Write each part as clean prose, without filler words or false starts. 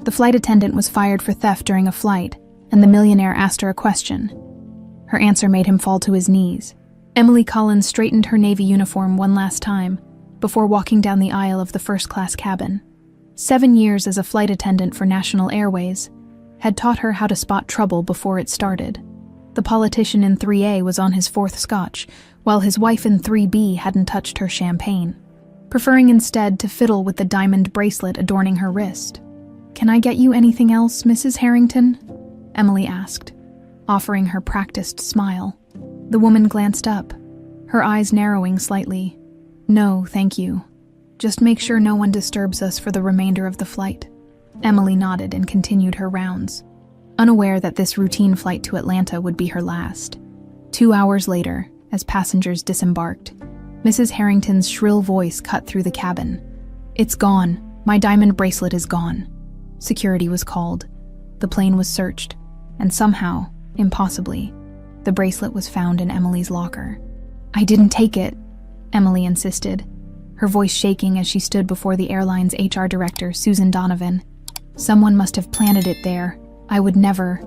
The flight attendant was fired for theft during a flight, and the millionaire asked her a question. Her answer made him fall to his knees. Emily Collins straightened her Navy uniform one last time before walking down the aisle of the first-class cabin. 7 years as a flight attendant for National Airways had taught her how to spot trouble before it started. The politician in 3A was on his 4th scotch, while his wife in 3B hadn't touched her champagne, preferring instead to fiddle with the diamond bracelet adorning her wrist. "Can I get you anything else, Mrs. Harrington?" Emily asked, offering her practiced smile. The woman glanced up, her eyes narrowing slightly. "No, thank you. Just make sure no one disturbs us for the remainder of the flight." Emily nodded and continued her rounds, unaware that this routine flight to Atlanta would be her last. 2 hours later, as passengers disembarked, Mrs. Harrington's shrill voice cut through the cabin. "It's gone. My diamond bracelet is gone." Security was called. The plane was searched, and somehow, impossibly, the bracelet was found in Emily's locker. "I didn't take it," Emily insisted, her voice shaking as she stood before the airline's HR director, Susan Donovan. "Someone must have planted it there. I would never."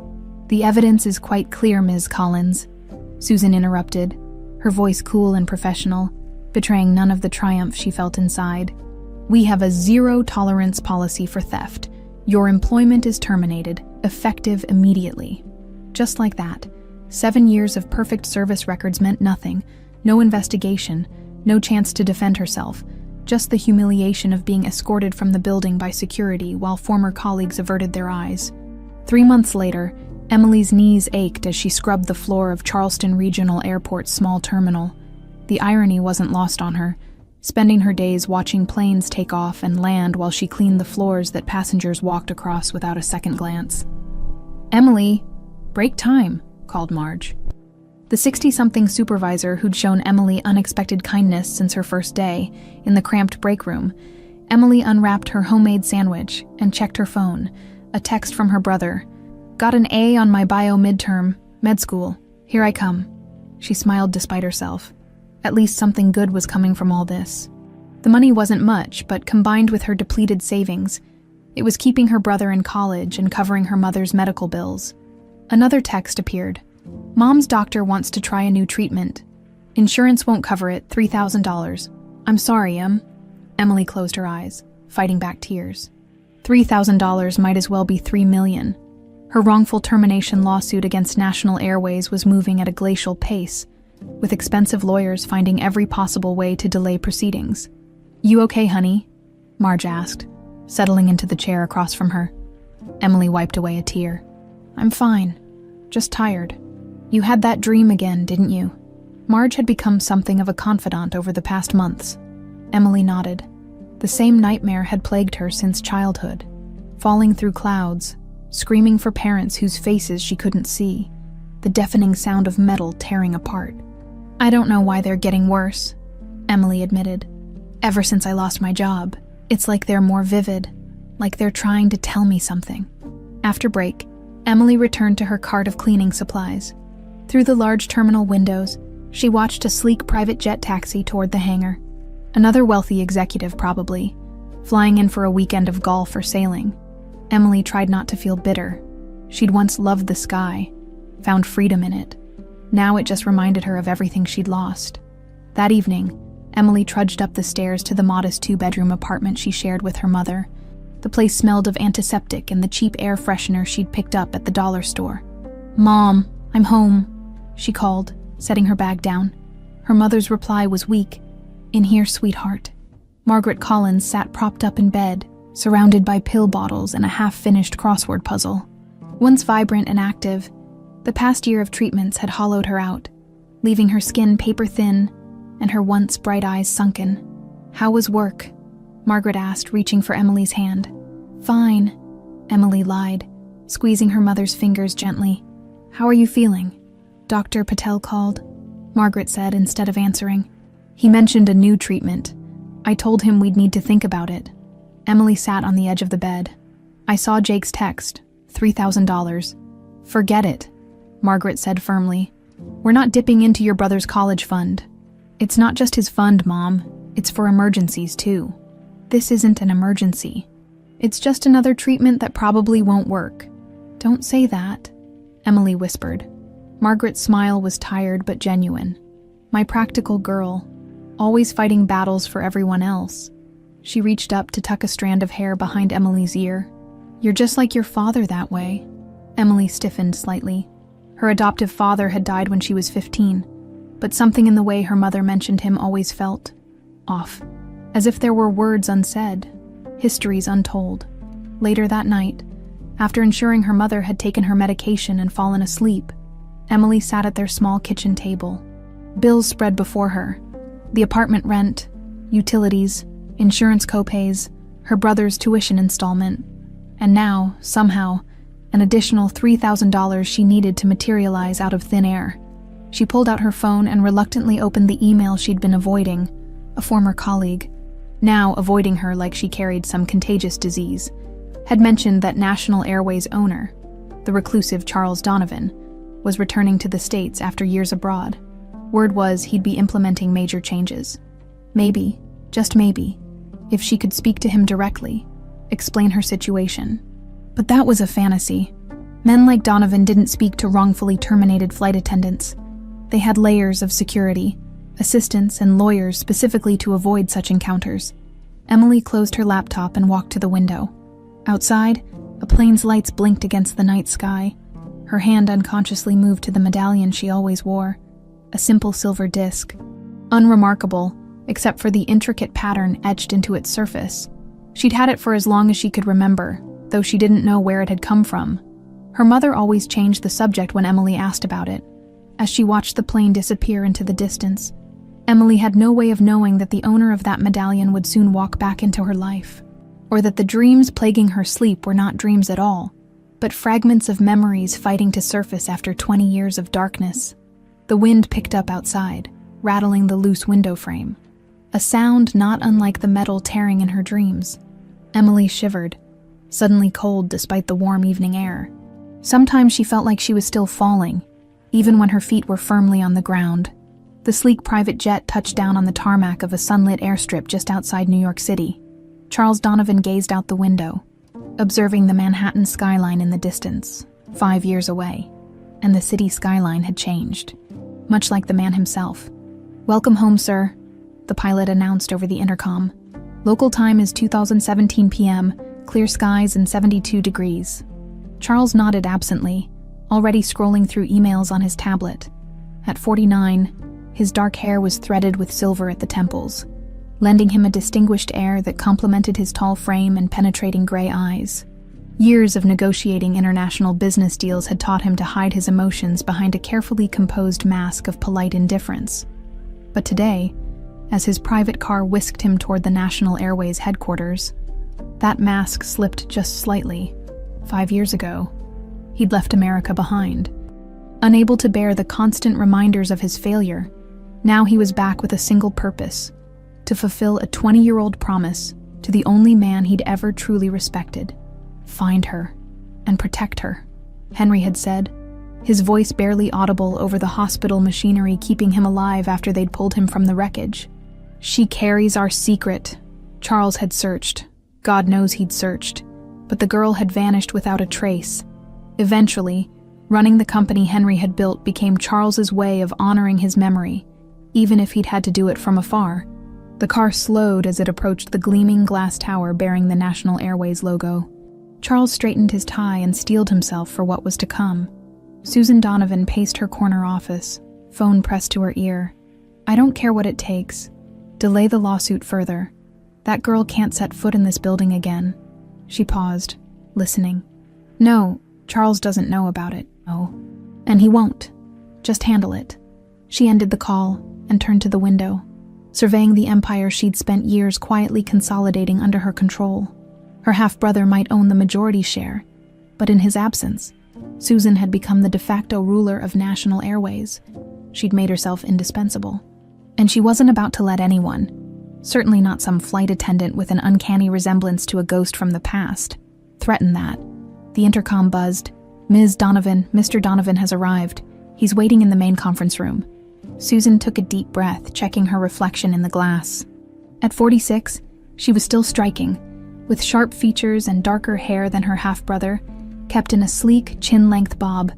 "The evidence is quite clear, Ms. Collins," Susan interrupted, her voice cool and professional, betraying none of the triumph she felt inside. "We have a zero-tolerance policy for theft. Your employment is terminated, effective immediately." Just like that, 7 years of perfect service records meant nothing, no investigation, no chance to defend herself, just the humiliation of being escorted from the building by security while former colleagues averted their eyes. 3 months later, Emily's knees ached as she scrubbed the floor of Charleston Regional Airport's small terminal. The irony wasn't lost on her, spending her days watching planes take off and land while she cleaned the floors that passengers walked across without a second glance. "Emily, break time," called Marge. The 60-something supervisor who'd shown Emily unexpected kindness since her first day, in the cramped break room, Emily unwrapped her homemade sandwich and checked her phone. A text from her brother. "Got an A on my bio midterm, med school. Here I come." She smiled despite herself. At least something good was coming from all this. The money wasn't much, but combined with her depleted savings, it was keeping her brother in college and covering her mother's medical bills. Another text appeared. "Mom's doctor wants to try a new treatment. Insurance won't cover it, $3,000. I'm sorry, Emily closed her eyes, fighting back tears. $3,000 might as well be $3 million. Her wrongful termination lawsuit against National Airways was moving at a glacial pace, with expensive lawyers finding every possible way to delay proceedings. "You okay, honey?" Marge asked, settling into the chair across from her. Emily wiped away a tear. "I'm fine. Just tired. You had that dream again, didn't you?" Marge had become something of a confidant over the past months. Emily nodded. The same nightmare had plagued her since childhood. Falling through clouds, screaming for parents whose faces she couldn't see, the deafening sound of metal tearing apart. "I don't know why they're getting worse," Emily admitted. "Ever since I lost my job, it's like they're more vivid, like they're trying to tell me something." After break, Emily returned to her cart of cleaning supplies. Through the large terminal windows, she watched a sleek private jet taxi toward the hangar. Another wealthy executive, probably, flying in for a weekend of golf or sailing. Emily tried not to feel bitter. She'd once loved the sky, found freedom in it. Now it just reminded her of everything she'd lost. That evening, Emily trudged up the stairs to the modest 2-bedroom apartment she shared with her mother. The place smelled of antiseptic and the cheap air freshener she'd picked up at the dollar store. "Mom, I'm home," she called, setting her bag down. Her mother's reply was weak. "In here, sweetheart." Margaret Collins sat propped up in bed, surrounded by pill bottles and a half-finished crossword puzzle. Once vibrant and active, the past year of treatments had hollowed her out, leaving her skin paper-thin and her once bright eyes sunken. "How was work?" Margaret asked, reaching for Emily's hand. "Fine," Emily lied, squeezing her mother's fingers gently. "How are you feeling?" "Dr. Patel called," Margaret said instead of answering. "He mentioned a new treatment. I told him we'd need to think about it." Emily sat on the edge of the bed. "I saw Jake's text, $3,000. "Forget it," Margaret said firmly. "We're not dipping into your brother's college fund." "It's not just his fund, Mom. It's for emergencies, too." "This isn't an emergency. It's just another treatment that probably won't work." "Don't say that," Emily whispered. Margaret's smile was tired but genuine. "My practical girl, always fighting battles for everyone else." She reached up to tuck a strand of hair behind Emily's ear. "You're just like your father that way." Emily stiffened slightly. Her adoptive father had died when she was 15, but something in the way her mother mentioned him always felt off, as if there were words unsaid, histories untold. Later that night, after ensuring her mother had taken her medication and fallen asleep, Emily sat at their small kitchen table. Bills spread before her: the apartment rent, utilities, insurance copays, her brother's tuition installment, and now, somehow, an additional $3,000 she needed to materialize out of thin air. She pulled out her phone and reluctantly opened the email she'd been avoiding. A former colleague, now avoiding her like she carried some contagious disease, had mentioned that National Airways owner, the reclusive Charles Donovan, was returning to the States after years abroad. Word was he'd be implementing major changes. Maybe, just maybe, if she could speak to him directly, explain her situation. But that was a fantasy. Men like Donovan didn't speak to wrongfully terminated flight attendants. They had layers of security, assistants, and lawyers specifically to avoid such encounters. Emily closed her laptop and walked to the window. Outside, a plane's lights blinked against the night sky. Her hand unconsciously moved to the medallion she always wore, a simple silver disc. Unremarkable, except for the intricate pattern etched into its surface. She'd had it for as long as she could remember, though she didn't know where it had come from. Her mother always changed the subject when Emily asked about it. As she watched the plane disappear into the distance, Emily had no way of knowing that the owner of that medallion would soon walk back into her life, or that the dreams plaguing her sleep were not dreams at all, but fragments of memories fighting to surface after 20 years of darkness. The wind picked up outside, rattling the loose window frame, a sound not unlike the metal tearing in her dreams. Emily shivered, suddenly cold despite the warm evening air. Sometimes she felt like she was still falling, even when her feet were firmly on the ground. The sleek private jet touched down on the tarmac of a sunlit airstrip just outside New York City. Charles Donovan gazed out the window, observing the Manhattan skyline in the distance, 5 years away, and the city skyline had changed, much like the man himself. "Welcome home, sir," the pilot announced over the intercom. "Local time is 2017 p.m., clear skies and 72 degrees. Charles nodded absently, already scrolling through emails on his tablet. At 49, his dark hair was threaded with silver at the temples, lending him a distinguished air that complemented his tall frame and penetrating gray eyes. Years of negotiating international business deals had taught him to hide his emotions behind a carefully composed mask of polite indifference. But today, as his private car whisked him toward the National Airways headquarters, that mask slipped just slightly. 5 years ago, he'd left America behind. Unable to bear the constant reminders of his failure, now he was back with a single purpose: to fulfill a 20-year-old promise to the only man he'd ever truly respected. "Find her and protect her," Henry had said, his voice barely audible over the hospital machinery keeping him alive after they'd pulled him from the wreckage. "She carries our secret." Charles had searched. God knows he'd searched. But the girl had vanished without a trace. Eventually, running the company Henry had built became Charles's way of honoring his memory, even if he'd had to do it from afar. The car slowed as it approached the gleaming glass tower bearing the National Airways logo. Charles straightened his tie and steeled himself for what was to come. Susan Donovan paced her corner office, phone pressed to her ear. "I don't care what it takes. Delay the lawsuit further. That girl can't set foot in this building again." She paused, listening. "No, Charles doesn't know about it. No. And he won't. Just handle it." She ended the call and turned to the window, surveying the empire she'd spent years quietly consolidating under her control. Her half-brother might own the majority share, but in his absence, Susan had become the de facto ruler of National Airways. She'd made herself indispensable. And she wasn't about to let anyone, certainly not some flight attendant with an uncanny resemblance to a ghost from the past, threaten that. The intercom buzzed. "Ms. Donovan, Mr. Donovan has arrived. He's waiting in the main conference room." Susan took a deep breath, checking her reflection in the glass. At 46, she was still striking, with sharp features and darker hair than her half-brother, kept in a sleek, chin-length bob.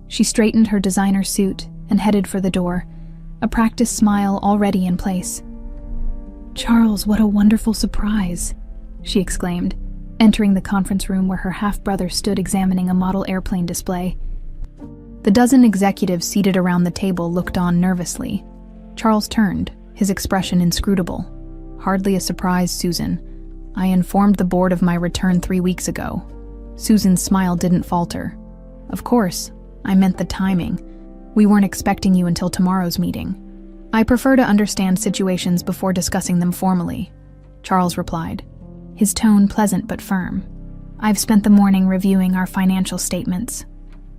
She straightened her designer suit and headed for the door, a practiced smile already in place. "Charles, what a wonderful surprise," she exclaimed, entering the conference room where her half-brother stood examining a model airplane display. The dozen executives seated around the table looked on nervously. Charles turned, his expression inscrutable. "Hardly a surprise, Susan. I informed the board of my return 3 weeks ago." Susan's smile didn't falter. "Of course, I meant the timing. We weren't expecting you until tomorrow's meeting. I prefer to understand situations before discussing them formally," Charles replied, his tone pleasant but firm. "I've spent the morning reviewing our financial statements."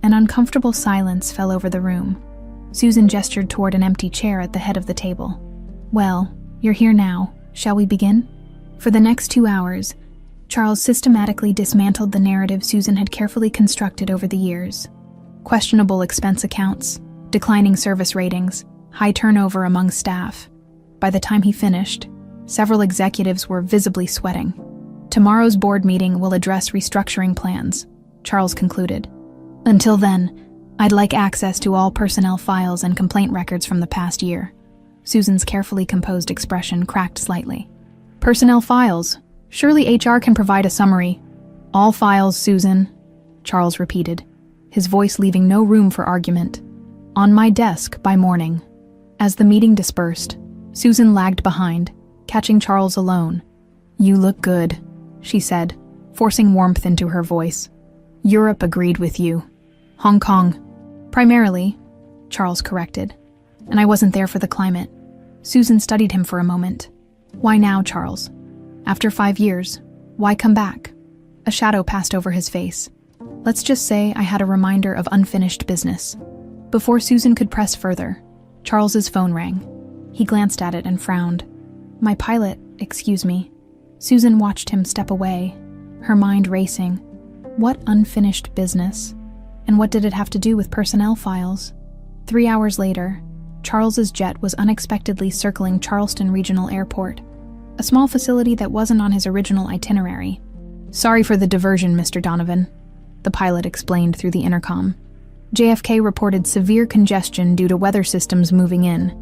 An uncomfortable silence fell over the room. Susan gestured toward an empty chair at the head of the table. "Well, you're here now. Shall we begin?" For the next 2 hours, Charles systematically dismantled the narrative Susan had carefully constructed over the years. Questionable expense accounts, declining service ratings, high turnover among staff. By the time he finished, several executives were visibly sweating. "Tomorrow's board meeting will address restructuring plans," Charles concluded. "Until then, I'd like access to all personnel files and complaint records from the past year." Susan's carefully composed expression cracked slightly. "Personnel files? Surely HR can provide a summary." "All files, Susan," Charles repeated, his voice leaving no room for argument. "On my desk by morning." As the meeting dispersed, Susan lagged behind, catching Charles alone. "You look good," she said, forcing warmth into her voice. "Europe agreed with you." "Hong Kong." "Primarily," Charles corrected. "And I wasn't there for the climate." Susan studied him for a moment. "Why now, Charles? After 5 years, why come back?" A shadow passed over his face. "Let's just say I had a reminder of unfinished business." Before Susan could press further, Charles's phone rang. He glanced at it and frowned. "My pilot, excuse me." Susan watched him step away, her mind racing. What unfinished business? And what did it have to do with personnel files? 3 hours later, Charles's jet was unexpectedly circling Charleston Regional Airport, a small facility that wasn't on his original itinerary. "Sorry for the diversion, Mr. Donovan," the pilot explained through the intercom. "JFK reported severe congestion due to weather systems moving in.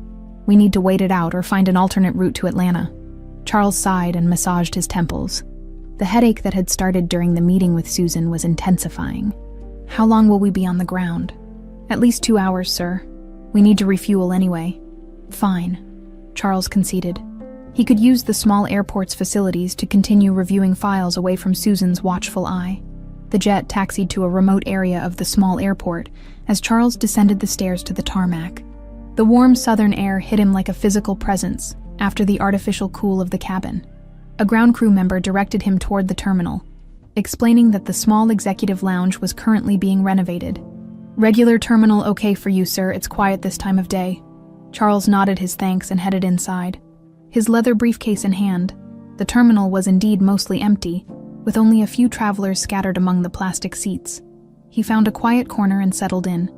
We need to wait it out or find an alternate route to Atlanta." Charles sighed and massaged his temples. The headache that had started during the meeting with Susan was intensifying. "How long will we be on the ground?" "At least 2 hours, sir. We need to refuel anyway." "Fine," Charles conceded. He could use the small airport's facilities to continue reviewing files away from Susan's watchful eye. The jet taxied to a remote area of the small airport as Charles descended the stairs to the tarmac. The warm southern air hit him like a physical presence after the artificial cool of the cabin. A ground crew member directed him toward the terminal, explaining that the small executive lounge was currently being renovated. "Regular terminal okay for you, sir. It's quiet this time of day." Charles nodded his thanks and headed inside. His leather briefcase in hand, the terminal was indeed mostly empty, with only a few travelers scattered among the plastic seats. He found a quiet corner and settled in,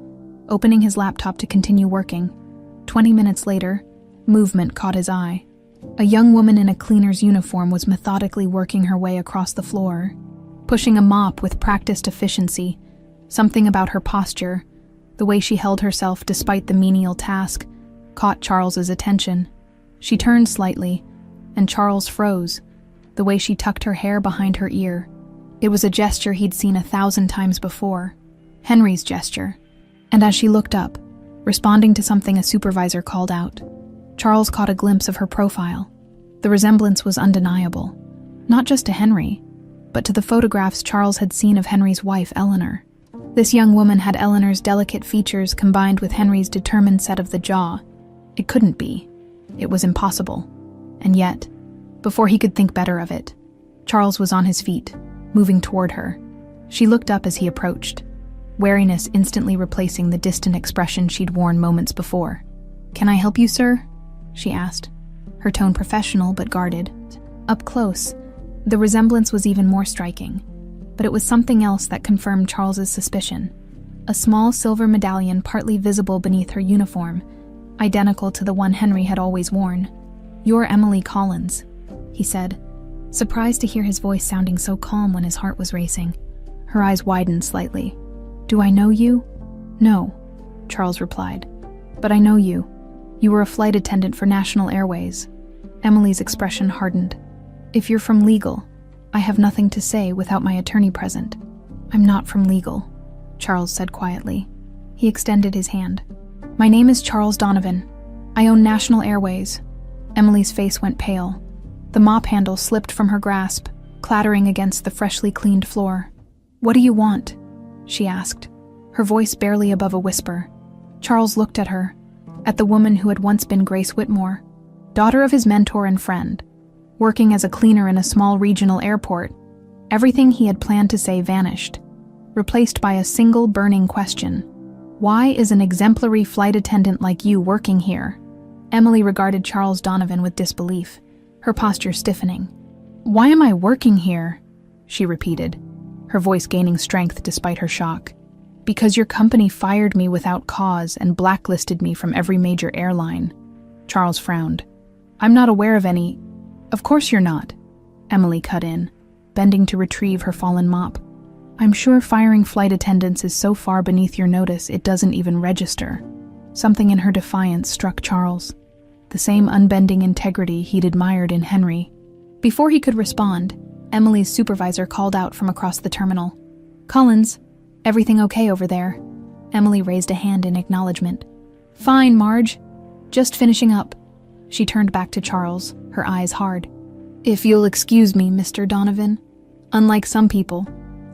opening his laptop to continue working. 20 minutes later, movement caught his eye. A young woman in a cleaner's uniform was methodically working her way across the floor, pushing a mop with practiced efficiency. Something about her posture, the way she held herself despite the menial task, caught Charles's attention. She turned slightly, and Charles froze, the way she tucked her hair behind her ear. It was a gesture he'd seen 1,000 times before, Henry's gesture. And as she looked up, responding to something a supervisor called out, Charles caught a glimpse of her profile. The resemblance was undeniable, not just to Henry, but to the photographs Charles had seen of Henry's wife, Eleanor. This young woman had Eleanor's delicate features combined with Henry's determined set of the jaw. It couldn't be. It was impossible. And yet, before he could think better of it, Charles was on his feet, moving toward her. She looked up as he approached, wariness instantly replacing the distant expression she'd worn moments before. "Can I help you, sir?" she asked, her tone professional but guarded. Up close, the resemblance was even more striking, but it was something else that confirmed Charles's suspicion. A small silver medallion partly visible beneath her uniform, identical to the one Henry had always worn. "You're Emily Collins," he said, Surprised to hear his voice sounding so calm when his heart was racing, her eyes widened slightly. "Do I know you?" "No," Charles replied. "But I know you. You were a flight attendant for National Airways." Emily's expression hardened. "If you're from legal, I have nothing to say without my attorney present." "I'm not from legal," Charles said quietly. He extended his hand. "My name is Charles Donovan. I own National Airways." Emily's face went pale. The mop handle slipped from her grasp, clattering against the freshly cleaned floor. "What do you want?" she asked, her voice barely above a whisper. Charles looked at her, at the woman who had once been Grace Whitmore, daughter of his mentor and friend. Working as a cleaner in a small regional airport, everything he had planned to say vanished, replaced by a single burning question. "Why is an exemplary flight attendant like you working here?" Emily regarded Charles Donovan with disbelief, her posture stiffening. "Why am I working here?" she repeated, her voice gaining strength despite her shock. "Because your company fired me without cause and blacklisted me from every major airline." Charles frowned. "I'm not aware of any—" "Of course you're not," Emily cut in, bending to retrieve her fallen mop. "I'm sure firing flight attendants is so far beneath your notice it doesn't even register." Something in her defiance struck Charles, the same unbending integrity he'd admired in Henry. Before he could respond, Emily's supervisor called out from across the terminal. "Collins, everything okay over there?" Emily raised a hand in acknowledgement. "Fine, Marge. Just finishing up." She turned back to Charles, her eyes hard. "If you'll excuse me, Mr. Donovan. Unlike some people,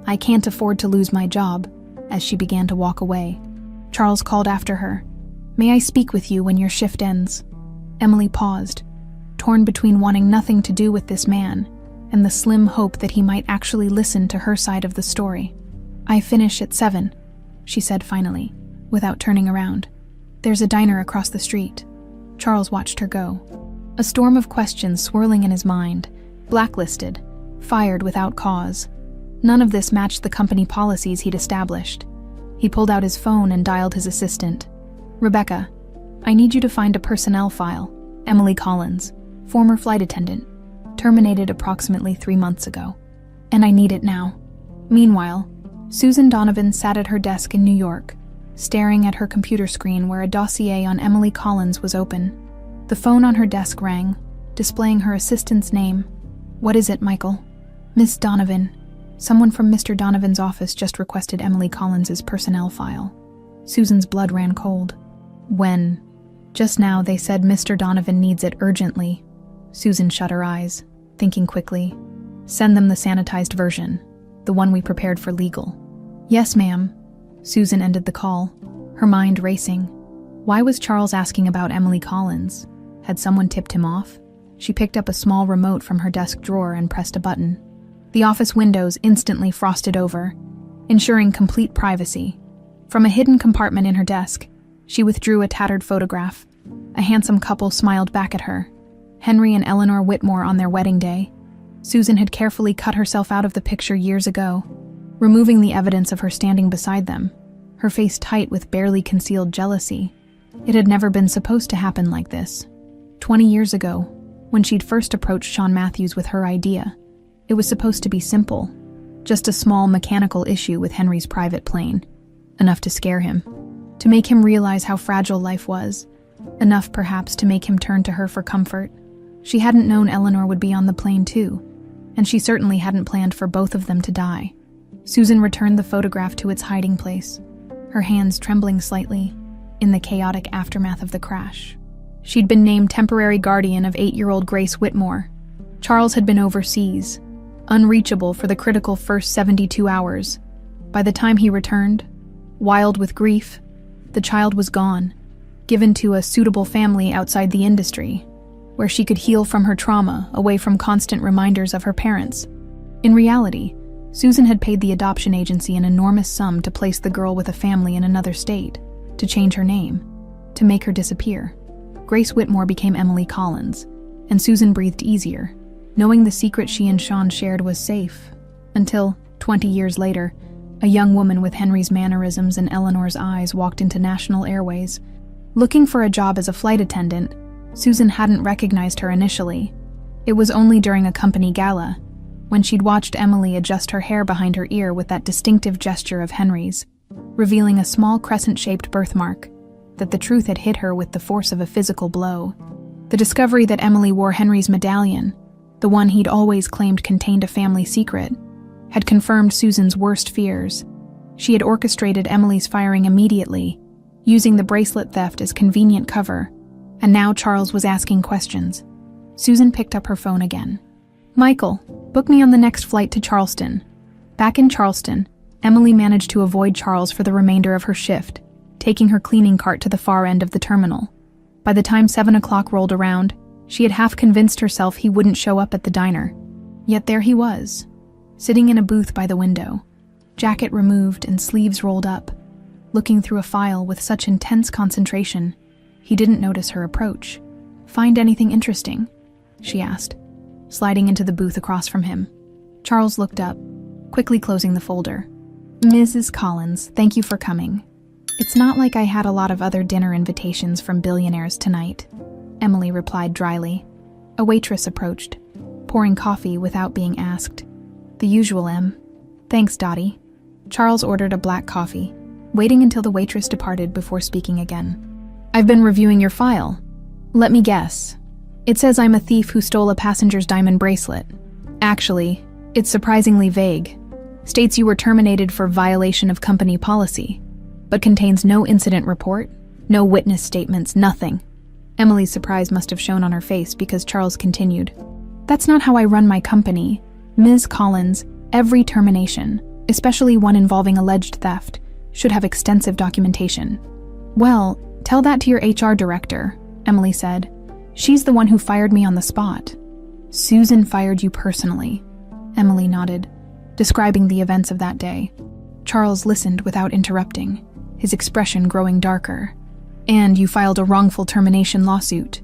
I can't afford to lose my job," as she began to walk away. Charles called after her. "May I speak with you when your shift ends?" Emily paused, torn between wanting nothing to do with this man and the slim hope that he might actually listen to her side of the story. "I finish at 7, she said finally, without turning around. "There's a diner across the street." Charles watched her go. A storm of questions swirling in his mind. Blacklisted, fired without cause. None of this matched the company policies he'd established. He pulled out his phone and dialed his assistant. "Rebecca, I need you to find a personnel file. Emily Collins, former flight attendant, terminated approximately 3 months ago. And I need it now." Meanwhile, Susan Donovan sat at her desk in New York, staring at her computer screen where a dossier on Emily Collins was open. The phone on her desk rang, displaying her assistant's name. "What is it, Michael?" "Miss Donovan. Someone from Mr. Donovan's office just requested Emily Collins's personnel file." Susan's blood ran cold. "When?" "Just now they said Mr. Donovan needs it urgently." Susan shut her eyes, thinking quickly. "Send them the sanitized version, the one we prepared for legal." "Yes, ma'am." Susan ended the call, her mind racing. Why was Charles asking about Emily Collins? Had someone tipped him off? She picked up a small remote from her desk drawer and pressed a button. The office windows instantly frosted over, ensuring complete privacy. From a hidden compartment in her desk, she withdrew a tattered photograph. A handsome couple smiled back at her. Henry and Eleanor Whitmore on their wedding day. Susan had carefully cut herself out of the picture years ago, removing the evidence of her standing beside them, her face tight with barely concealed jealousy. It had never been supposed to happen like this. 20 years ago, when she'd first approached Sean Matthews with her idea, it was supposed to be simple, just a small mechanical issue with Henry's private plane, enough to scare him, to make him realize how fragile life was, enough perhaps to make him turn to her for comfort. She hadn't known Eleanor would be on the plane too, and she certainly hadn't planned for both of them to die. Susan returned the photograph to its hiding place, her hands trembling slightly in the chaotic aftermath of the crash. She'd been named temporary guardian of 8-year-old Grace Whitmore. Charles had been overseas, unreachable for the critical first 72 hours. By the time he returned, wild with grief, the child was gone, given to a suitable family outside the industry, where she could heal from her trauma away from constant reminders of her parents. In reality, Susan had paid the adoption agency an enormous sum to place the girl with a family in another state, to change her name, to make her disappear. Grace Whitmore became Emily Collins, and Susan breathed easier, knowing the secret she and Sean shared was safe, until, 20 years later, a young woman with Henry's mannerisms and Eleanor's eyes walked into National Airways. Looking for a job as a flight attendant, Susan hadn't recognized her initially. It was only during a company gala, when she'd watched Emily adjust her hair behind her ear with that distinctive gesture of Henry's, revealing a small crescent-shaped birthmark, that the truth had hit her with the force of a physical blow. The discovery that Emily wore Henry's medallion, the one he'd always claimed contained a family secret, had confirmed Susan's worst fears. She had orchestrated Emily's firing immediately, using the bracelet theft as convenient cover, and now Charles was asking questions. Susan picked up her phone again. "Michael, book me on the next flight to Charleston." Back in Charleston, Emily managed to avoid Charles for the remainder of her shift, taking her cleaning cart to the far end of the terminal. By the time 7 o'clock rolled around, she had half convinced herself he wouldn't show up at the diner. Yet there he was, sitting in a booth by the window, jacket removed and sleeves rolled up, looking through a file with such intense concentration, he didn't notice her approach. "Find anything interesting?" she asked, sliding into the booth across from him. Charles looked up, quickly closing the folder. "Mrs. Collins, thank you for coming. It's not like I had a lot of other dinner invitations from billionaires tonight," Emily replied dryly. A waitress approached, pouring coffee without being asked. "The usual, Em." "Thanks, Dottie." Charles ordered a black coffee, waiting until the waitress departed before speaking again. "I've been reviewing your file. Let me guess. It says I'm a thief who stole a passenger's diamond bracelet. Actually, it's surprisingly vague. States you were terminated for violation of company policy, but contains no incident report, no witness statements, nothing." Emily's surprise must have shown on her face because Charles continued. "That's not how I run my company. Ms. Collins, every termination, especially one involving alleged theft, should have extensive documentation." "Well, tell that to your HR director," Emily said. "She's the one who fired me on the spot." "Susan fired you personally," Emily nodded, describing the events of that day. Charles listened without interrupting, his expression growing darker. "And you filed a wrongful termination lawsuit."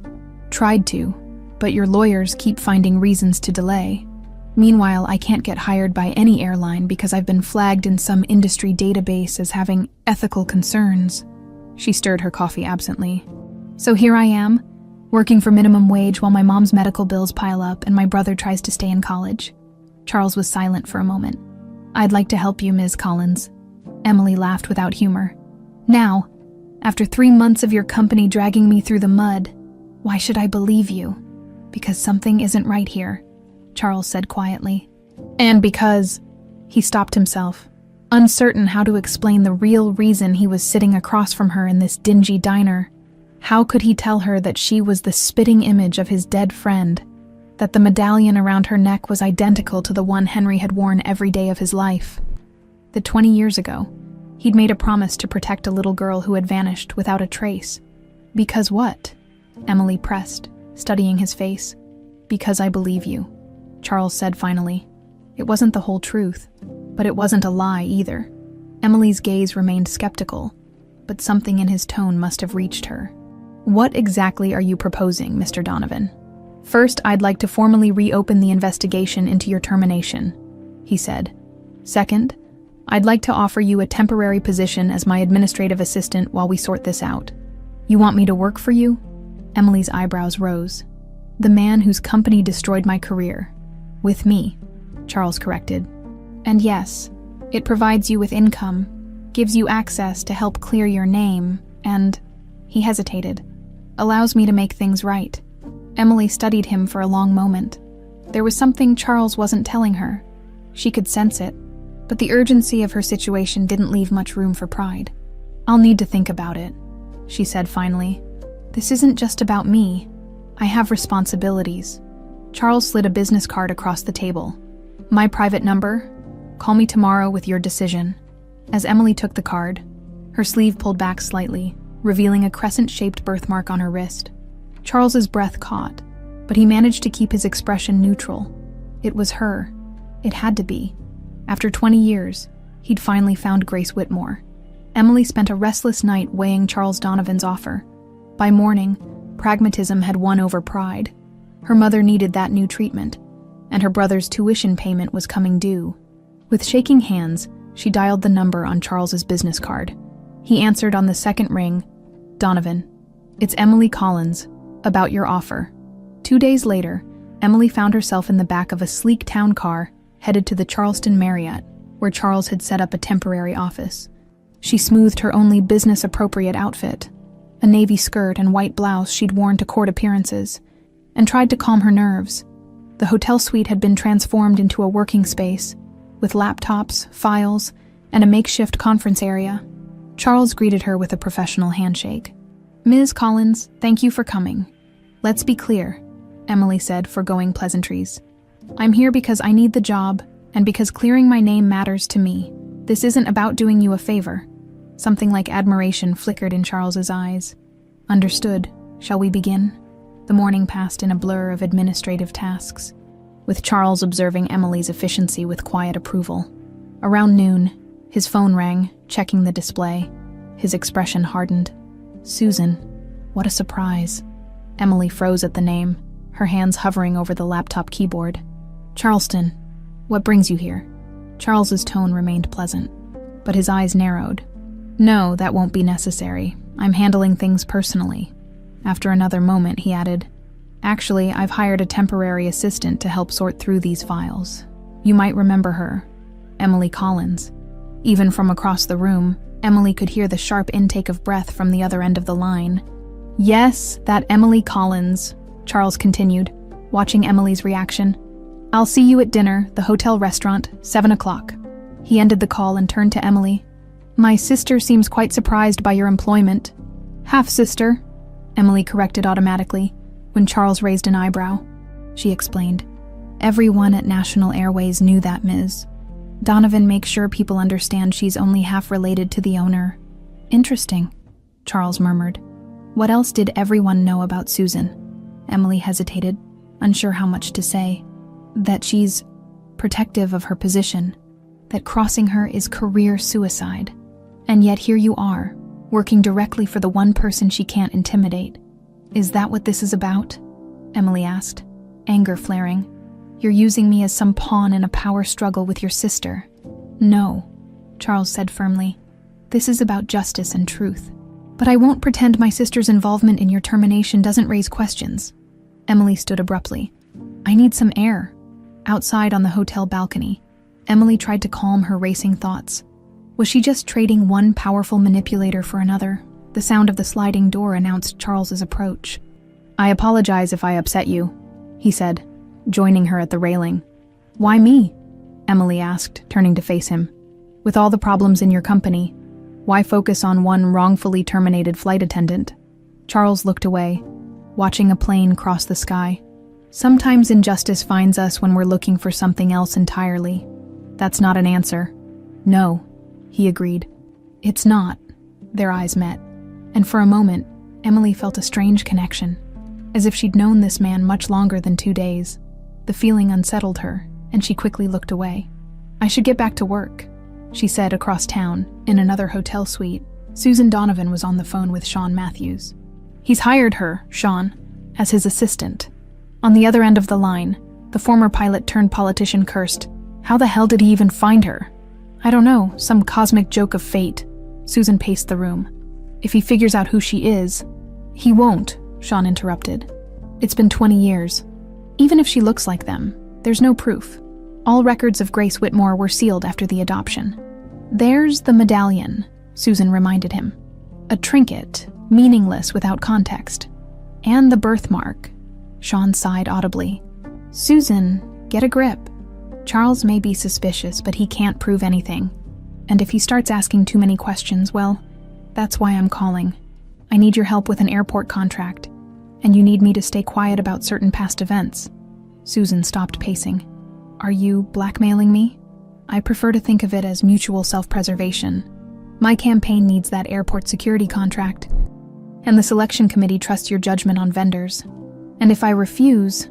"Tried to, but your lawyers keep finding reasons to delay. Meanwhile, I can't get hired by any airline because I've been flagged in some industry database as having ethical concerns." She stirred her coffee absently. "So here I am, working for minimum wage while my mom's medical bills pile up and my brother tries to stay in college." Charles was silent for a moment. "I'd like to help you, Ms. Collins." Emily laughed without humor. "Now, after 3 months of your company dragging me through the mud, why should I believe you?" "Because something isn't right here," Charles said quietly. "And because—" He stopped himself, uncertain how to explain the real reason he was sitting across from her in this dingy diner. How could he tell her that she was the spitting image of his dead friend, that the medallion around her neck was identical to the one Henry had worn every day of his life? That 20 years ago, he'd made a promise to protect a little girl who had vanished without a trace. "Because what?" Emily pressed, studying his face. "Because I believe you," Charles said finally. It wasn't the whole truth, but it wasn't a lie either. Emily's gaze remained skeptical, but something in his tone must have reached her. "What exactly are you proposing, Mr. Donovan?" "First, I'd like to formally reopen the investigation into your termination," he said. "Second, I'd like to offer you a temporary position as my administrative assistant while we sort this out." "You want me to work for you?" Emily's eyebrows rose. "The man whose company destroyed my career." "With me," Charles corrected. "And yes, it provides you with income, gives you access to help clear your name, and—" He hesitated. "Allows me to make things right." Emily studied him for a long moment. There was something Charles wasn't telling her. She could sense it, but the urgency of her situation didn't leave much room for pride. "I'll need to think about it," she said finally. "This isn't just about me. I have responsibilities." Charles slid a business card across the table. "My private number? Call me tomorrow with your decision." As Emily took the card, her sleeve pulled back slightly, revealing a crescent-shaped birthmark on her wrist. Charles's breath caught, but he managed to keep his expression neutral. It was her. It had to be. After 20 years, he'd finally found Grace Whitmore. Emily spent a restless night weighing Charles Donovan's offer. By morning, pragmatism had won over pride. Her mother needed that new treatment, and her brother's tuition payment was coming due. With shaking hands, she dialed the number on Charles's business card. He answered on the second ring. "Donovan, it's Emily Collins, about your offer." 2 days later, Emily found herself in the back of a sleek town car headed to the Charleston Marriott, where Charles had set up a temporary office. She smoothed her only business-appropriate outfit, a navy skirt and white blouse she'd worn to court appearances, and tried to calm her nerves. The hotel suite had been transformed into a working space, with laptops, files, and a makeshift conference area. Charles greeted her with a professional handshake. "Ms. Collins, thank you for coming. Let's be clear," Emily said, forgoing pleasantries. "I'm here because I need the job, and because clearing my name matters to me. This isn't about doing you a favor." Something like admiration flickered in Charles's eyes. "Understood. Shall we begin?" The morning passed in a blur of administrative tasks, with Charles observing Emily's efficiency with quiet approval. Around noon, his phone rang, checking the display. His expression hardened. "Susan. What a surprise." Emily froze at the name, her hands hovering over the laptop keyboard. "Charleston, what brings you here?" Charles's tone remained pleasant, but his eyes narrowed. "No, that won't be necessary. I'm handling things personally." After another moment, he added, "Actually, I've hired a temporary assistant to help sort through these files. You might remember her, Emily Collins." Even from across the room, Emily could hear the sharp intake of breath from the other end of the line. "Yes, that Emily Collins," Charles continued, watching Emily's reaction. "I'll see you at dinner, the hotel restaurant, 7 o'clock. He ended the call and turned to Emily. "My sister seems quite surprised by your employment." "Half-sister," Emily corrected automatically, when Charles raised an eyebrow. She explained, "Everyone at National Airways knew that, Ms. Donovan makes sure people understand she's only half related to the owner." "Interesting," Charles murmured. "What else did everyone know about Susan?" Emily hesitated, unsure how much to say. "That she's protective of her position, that crossing her is career suicide. And yet here you are, working directly for the one person she can't intimidate. Is that what this is about?" Emily asked, anger flaring. "You're using me as some pawn in a power struggle with your sister." "No," Charles said firmly. "This is about justice and truth. But I won't pretend my sister's involvement in your termination doesn't raise questions." Emily stood abruptly. "I need some air." Outside on the hotel balcony, Emily tried to calm her racing thoughts. Was she just trading one powerful manipulator for another? The sound of the sliding door announced Charles's approach. "I apologize if I upset you," he said, joining her at the railing. "Why me?" Emily asked, turning to face him. "With all the problems in your company, why focus on one wrongfully terminated flight attendant?" Charles looked away, watching a plane cross the sky. "Sometimes injustice finds us when we're looking for something else entirely." "That's not an answer." "No," he agreed. "It's not." Their eyes met, and for a moment, Emily felt a strange connection, as if she'd known this man much longer than 2 days. The feeling unsettled her, and she quickly looked away. "I should get back to work," she said across town, in another hotel suite. Susan Donovan was on the phone with Sean Matthews. "He's hired her, Sean, as his assistant." On the other end of the line, the former pilot turned politician cursed. "How the hell did he even find her?" "I don't know, some cosmic joke of fate." Susan paced the room. "If he figures out who she is..." "He won't," Sean interrupted. "It's been 20 years. Even if she looks like them, there's no proof. All records of Grace Whitmore were sealed after the adoption." "There's the medallion," Susan reminded him. "A trinket, meaningless without context. And the birthmark." Sean sighed audibly. "Susan, get a grip. Charles may be suspicious, but he can't prove anything. And if he starts asking too many questions, well, that's why I'm calling. I need your help with an airport contract, and you need me to stay quiet about certain past events." Susan stopped pacing. "Are you blackmailing me?" "I prefer to think of it as mutual self-preservation. My campaign needs that airport security contract, and the selection committee trusts your judgment on vendors. And if I refuse,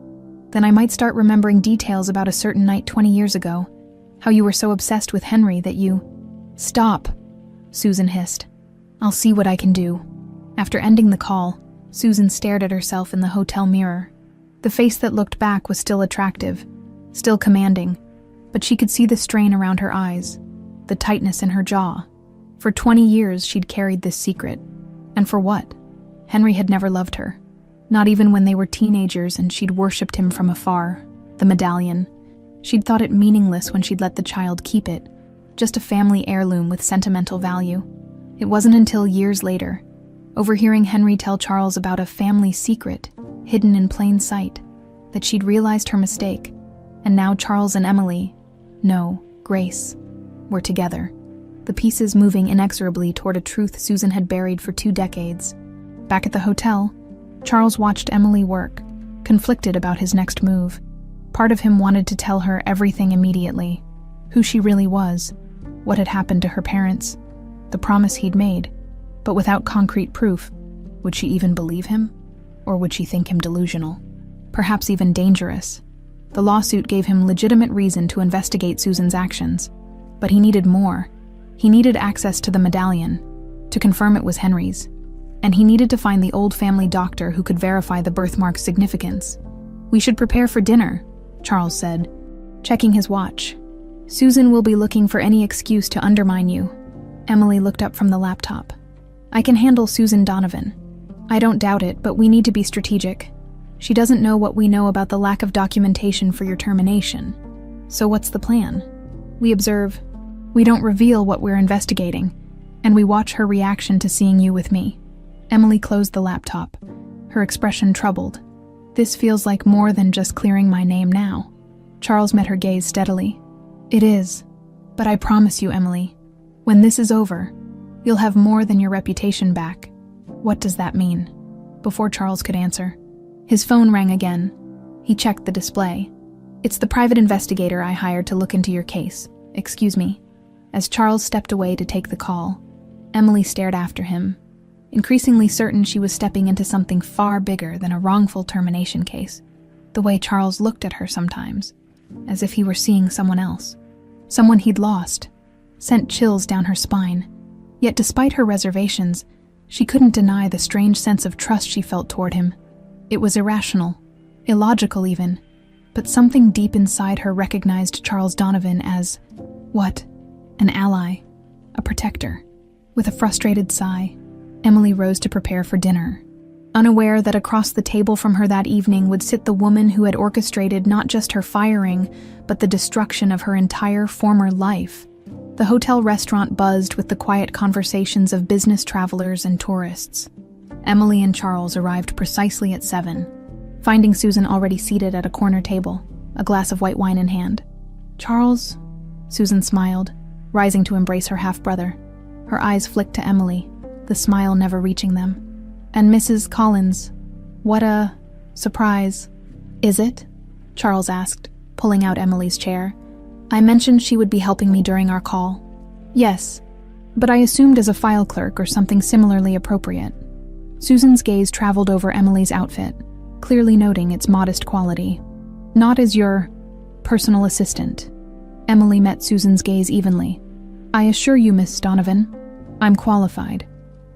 then I might start remembering details about a certain night 20 years ago, how you were so obsessed with Henry that you..." "Stop," Susan hissed. "I'll see what I can do." After ending the call, Susan stared at herself in the hotel mirror. The face that looked back was still attractive, still commanding, but she could see the strain around her eyes, the tightness in her jaw. For 20 years she'd carried this secret. And for what? Henry had never loved her. Not even when they were teenagers and she'd worshipped him from afar. The medallion. She'd thought it meaningless when she'd let the child keep it. Just a family heirloom with sentimental value. It wasn't until years later, overhearing Henry tell Charles about a family secret hidden in plain sight, that she'd realized her mistake. And now Charles and Emily, no, Grace, were together. The pieces moving inexorably toward a truth Susan had buried for 2 decades. Back at the hotel, Charles watched Emily work, conflicted about his next move. Part of him wanted to tell her everything immediately. Who she really was, what had happened to her parents, the promise he'd made. But without concrete proof, would she even believe him? Or would she think him delusional? Perhaps even dangerous. The lawsuit gave him legitimate reason to investigate Susan's actions. But he needed more. He needed access to the medallion, to confirm it was Henry's. And he needed to find the old family doctor who could verify the birthmark's significance. "We should prepare for dinner," Charles said, checking his watch. "Susan will be looking for any excuse to undermine you." Emily looked up from the laptop. "I can handle Susan Donovan. I don't doubt it, but we need to be strategic. She doesn't know what we know about the lack of documentation for your termination. So what's the plan? We observe. We don't reveal what we're investigating, and we watch her reaction to seeing you with me." Emily closed the laptop, her expression troubled. "This feels like more than just clearing my name now." Charles met her gaze steadily. "It is, but I promise you, Emily, when this is over, you'll have more than your reputation back." "What does that mean?" Before Charles could answer, his phone rang again. He checked the display. "It's the private investigator I hired to look into your case. Excuse me." As Charles stepped away to take the call, Emily stared after him, increasingly certain she was stepping into something far bigger than a wrongful termination case. The way Charles looked at her sometimes, as if he were seeing someone else. Someone he'd lost, sent chills down her spine. Yet despite her reservations, she couldn't deny the strange sense of trust she felt toward him. It was irrational, illogical even, but something deep inside her recognized Charles Donovan as, what? An ally, a protector. With a frustrated sigh, Emily rose to prepare for dinner, unaware that across the table from her that evening would sit the woman who had orchestrated not just her firing, but the destruction of her entire former life. The hotel restaurant buzzed with the quiet conversations of business travelers and tourists. Emily and Charles arrived precisely at 7, finding Susan already seated at a corner table, a glass of white wine in hand. "Charles?" Susan smiled, rising to embrace her half-brother. Her eyes flicked to Emily, the smile never reaching them. "And Mrs. Collins, what a surprise." "Is it?" Charles asked, pulling out Emily's chair. "I mentioned she would be helping me during our call." "Yes, but I assumed as a file clerk or something similarly appropriate." Susan's gaze traveled over Emily's outfit, clearly noting its modest quality. "Not as your personal assistant." Emily met Susan's gaze evenly. "I assure you, Miss Donovan, I'm qualified.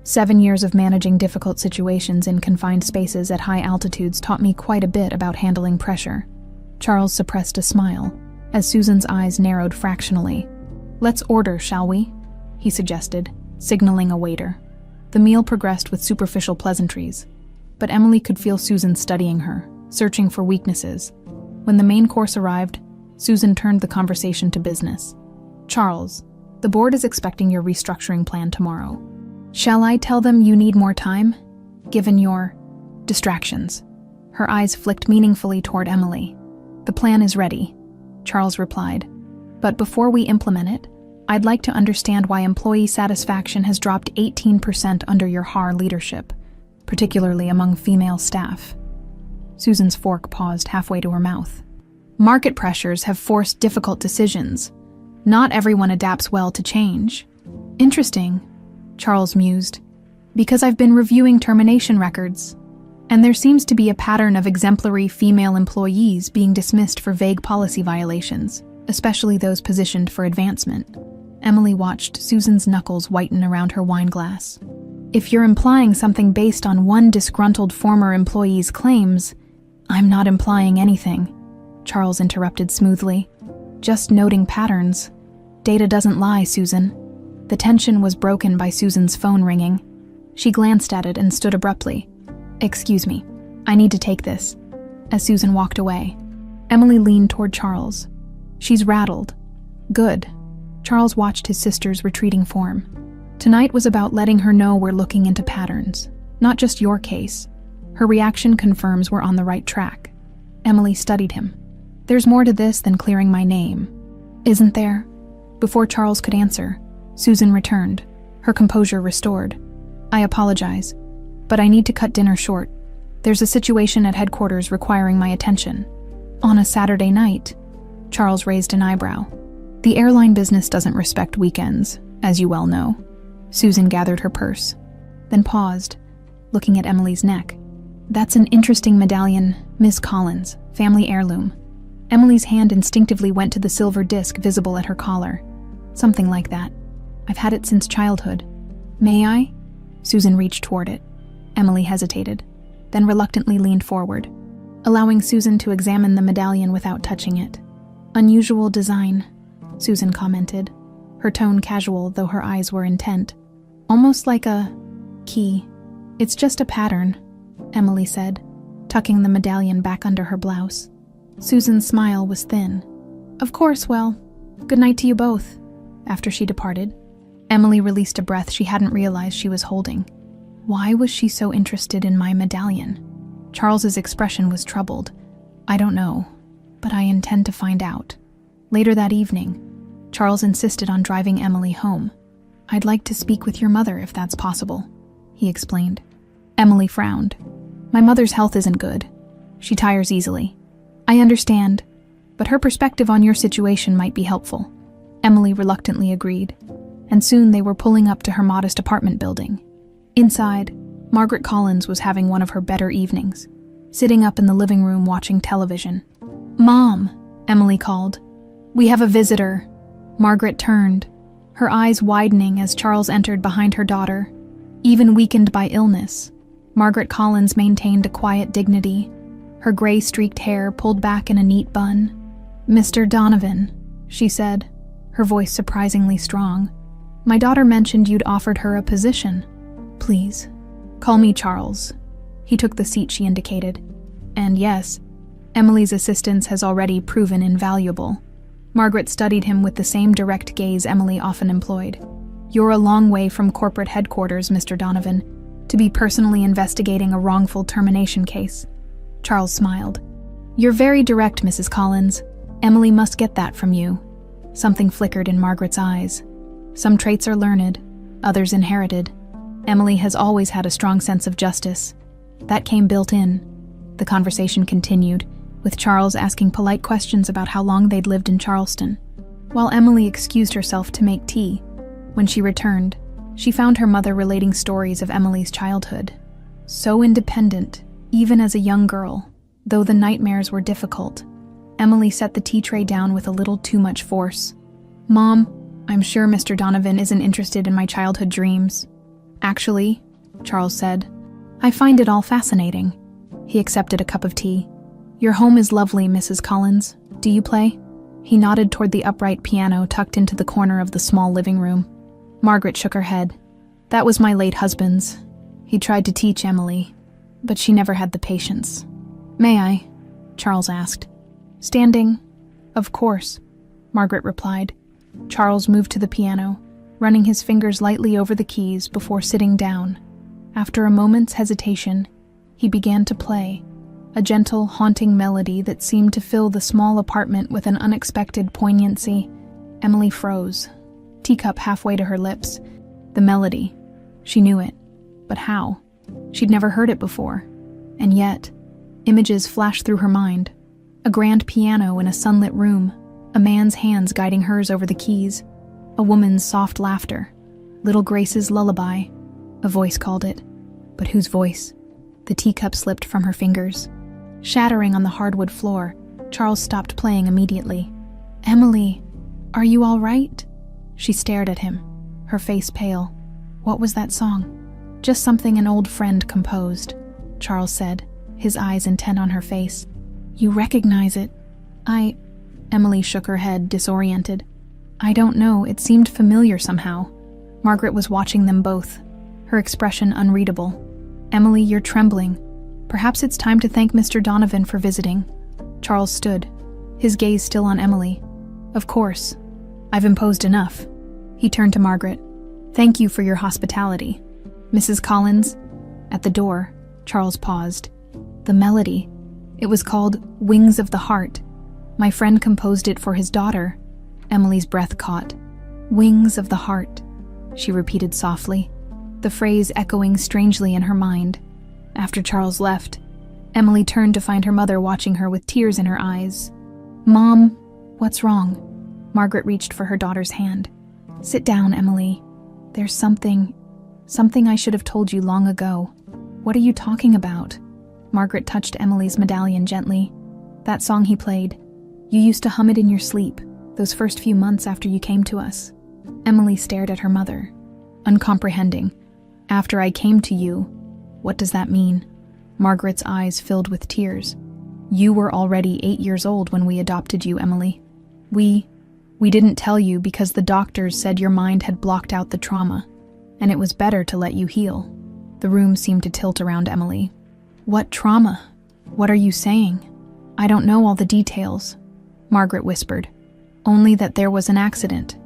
7 years of managing difficult situations in confined spaces at high altitudes taught me quite a bit about handling pressure." Charles suppressed a smile, as Susan's eyes narrowed fractionally. "Let's order, shall we?" he suggested, signaling a waiter. The meal progressed with superficial pleasantries, but Emily could feel Susan studying her, searching for weaknesses. When the main course arrived, Susan turned the conversation to business. "Charles, the board is expecting your restructuring plan tomorrow. Shall I tell them you need more time, given your distractions?" Her eyes flicked meaningfully toward Emily. "The plan is ready," Charles replied. "But before we implement it, I'd like to understand why employee satisfaction has dropped 18% under your HAR leadership, particularly among female staff." Susan's fork paused halfway to her mouth. "Market pressures have forced difficult decisions. Not everyone adapts well to change." "Interesting," Charles mused, "because I've been reviewing termination records, and there seems to be a pattern of exemplary female employees being dismissed for vague policy violations, especially those positioned for advancement." Emily watched Susan's knuckles whiten around her wine glass. "If you're implying something based on one disgruntled former employee's claims, I'm not implying anything," Charles interrupted smoothly. "Just noting patterns. Data doesn't lie, Susan." The tension was broken by Susan's phone ringing. She glanced at it and stood abruptly. "Excuse me, I need to take this. As Susan walked away, Emily leaned toward Charles. She's rattled. Good. Charles watched his sister's retreating form. Tonight was about letting her know we're looking into patterns, not just your case. Her reaction confirms we're on the right track. Emily studied him. There's more to this than clearing my name, isn't there? Before Charles could answer, Susan returned, her composure restored. I apologize, but I need to cut dinner short. There's a situation at headquarters requiring my attention. On a Saturday night, Charles raised an eyebrow. The airline business doesn't respect weekends, as you well know. Susan gathered her purse, then paused, looking at Emily's neck. That's an interesting medallion, Miss Collins, family heirloom. Emily's hand instinctively went to the silver disc visible at her collar. Something like that. I've had it since childhood. May I? Susan reached toward it. Emily hesitated, then reluctantly leaned forward, allowing Susan to examine the medallion without touching it. Unusual design, Susan commented, her tone casual though her eyes were intent. Almost like a key. It's just a pattern, Emily said, tucking the medallion back under her blouse. Susan's smile was thin. Of course, well, good night to you both. After she departed, Emily released a breath she hadn't realized she was holding. Why was she so interested in my medallion? Charles's expression was troubled. I don't know, but I intend to find out. Later that evening, Charles insisted on driving Emily home. I'd like to speak with your mother if that's possible, he explained. Emily frowned. My mother's health isn't good. She tires easily. I understand, but her perspective on your situation might be helpful. Emily reluctantly agreed, and soon they were pulling up to her modest apartment building. Inside, Margaret Collins was having one of her better evenings, sitting up in the living room watching television. Mom, Emily called. We have a visitor. Margaret turned, her eyes widening as Charles entered behind her daughter. Even weakened by illness, Margaret Collins maintained a quiet dignity, her gray-streaked hair pulled back in a neat bun. Mr. Donovan, she said, her voice surprisingly strong. My daughter mentioned you'd offered her a position. Please, call me Charles. He took the seat she indicated. And yes, Emily's assistance has already proven invaluable. Margaret studied him with the same direct gaze Emily often employed. You're a long way from corporate headquarters, Mr. Donovan, to be personally investigating a wrongful termination case. Charles smiled. You're very direct, Mrs. Collins. Emily must get that from you. Something flickered in Margaret's eyes. Some traits are learned, others inherited. Emily has always had a strong sense of justice. That came built in. The conversation continued, with Charles asking polite questions about how long they'd lived in Charleston, while Emily excused herself to make tea. When she returned, she found her mother relating stories of Emily's childhood. So independent, even as a young girl, though the nightmares were difficult. Emily set the tea tray down with a little too much force. Mom, I'm sure Mr. Donovan isn't interested in my childhood dreams. Actually, Charles said, I find it all fascinating. He accepted a cup of tea. Your home is lovely, Mrs. Collins. Do you play? He nodded toward the upright piano tucked into the corner of the small living room. Margaret shook her head. That was my late husband's. He tried to teach Emily, but she never had the patience. May I? Charles asked. Standing? Of course, Margaret replied. Charles moved to the piano, running his fingers lightly over the keys before sitting down. After a moment's hesitation, he began to play, a gentle, haunting melody that seemed to fill the small apartment with an unexpected poignancy. Emily froze, teacup halfway to her lips. The melody. She knew it. But how? She'd never heard it before. And yet, images flashed through her mind. A grand piano in a sunlit room, a man's hands guiding hers over the keys, a woman's soft laughter, little Grace's lullaby. A voice called it. But whose voice? The teacup slipped from her fingers. Shattering on the hardwood floor, Charles stopped playing immediately. Emily, are you all right? She stared at him, her face pale. What was that song? Just something an old friend composed, Charles said, his eyes intent on her face. You recognize it? Emily shook her head, disoriented. I don't know, it seemed familiar somehow. Margaret was watching them both, her expression unreadable. Emily, you're trembling. Perhaps it's time to thank Mr. Donovan for visiting. Charles stood, his gaze still on Emily. Of course. I've imposed enough. He turned to Margaret. Thank you for your hospitality. Mrs. Collins? At the door, Charles paused. The melody. It was called Wings of the Heart. My friend composed it for his daughter. Emily's breath caught. Wings of the Heart, she repeated softly, the phrase echoing strangely in her mind. After Charles left, Emily turned to find her mother watching her with tears in her eyes. Mom, what's wrong? Margaret reached for her daughter's hand. Sit down, Emily. There's something I should have told you long ago. What are you talking about? Margaret touched Emily's medallion gently. That song he played. You used to hum it in your sleep, those first few months after you came to us. Emily stared at her mother, uncomprehending. After I came to you, what does that mean? Margaret's eyes filled with tears. You were already 8 years old when we adopted you, Emily. We didn't tell you because the doctors said your mind had blocked out the trauma, and it was better to let you heal. The room seemed to tilt around Emily. What trauma? What are you saying? I don't know all the details, Margaret whispered. Only that there was an accident.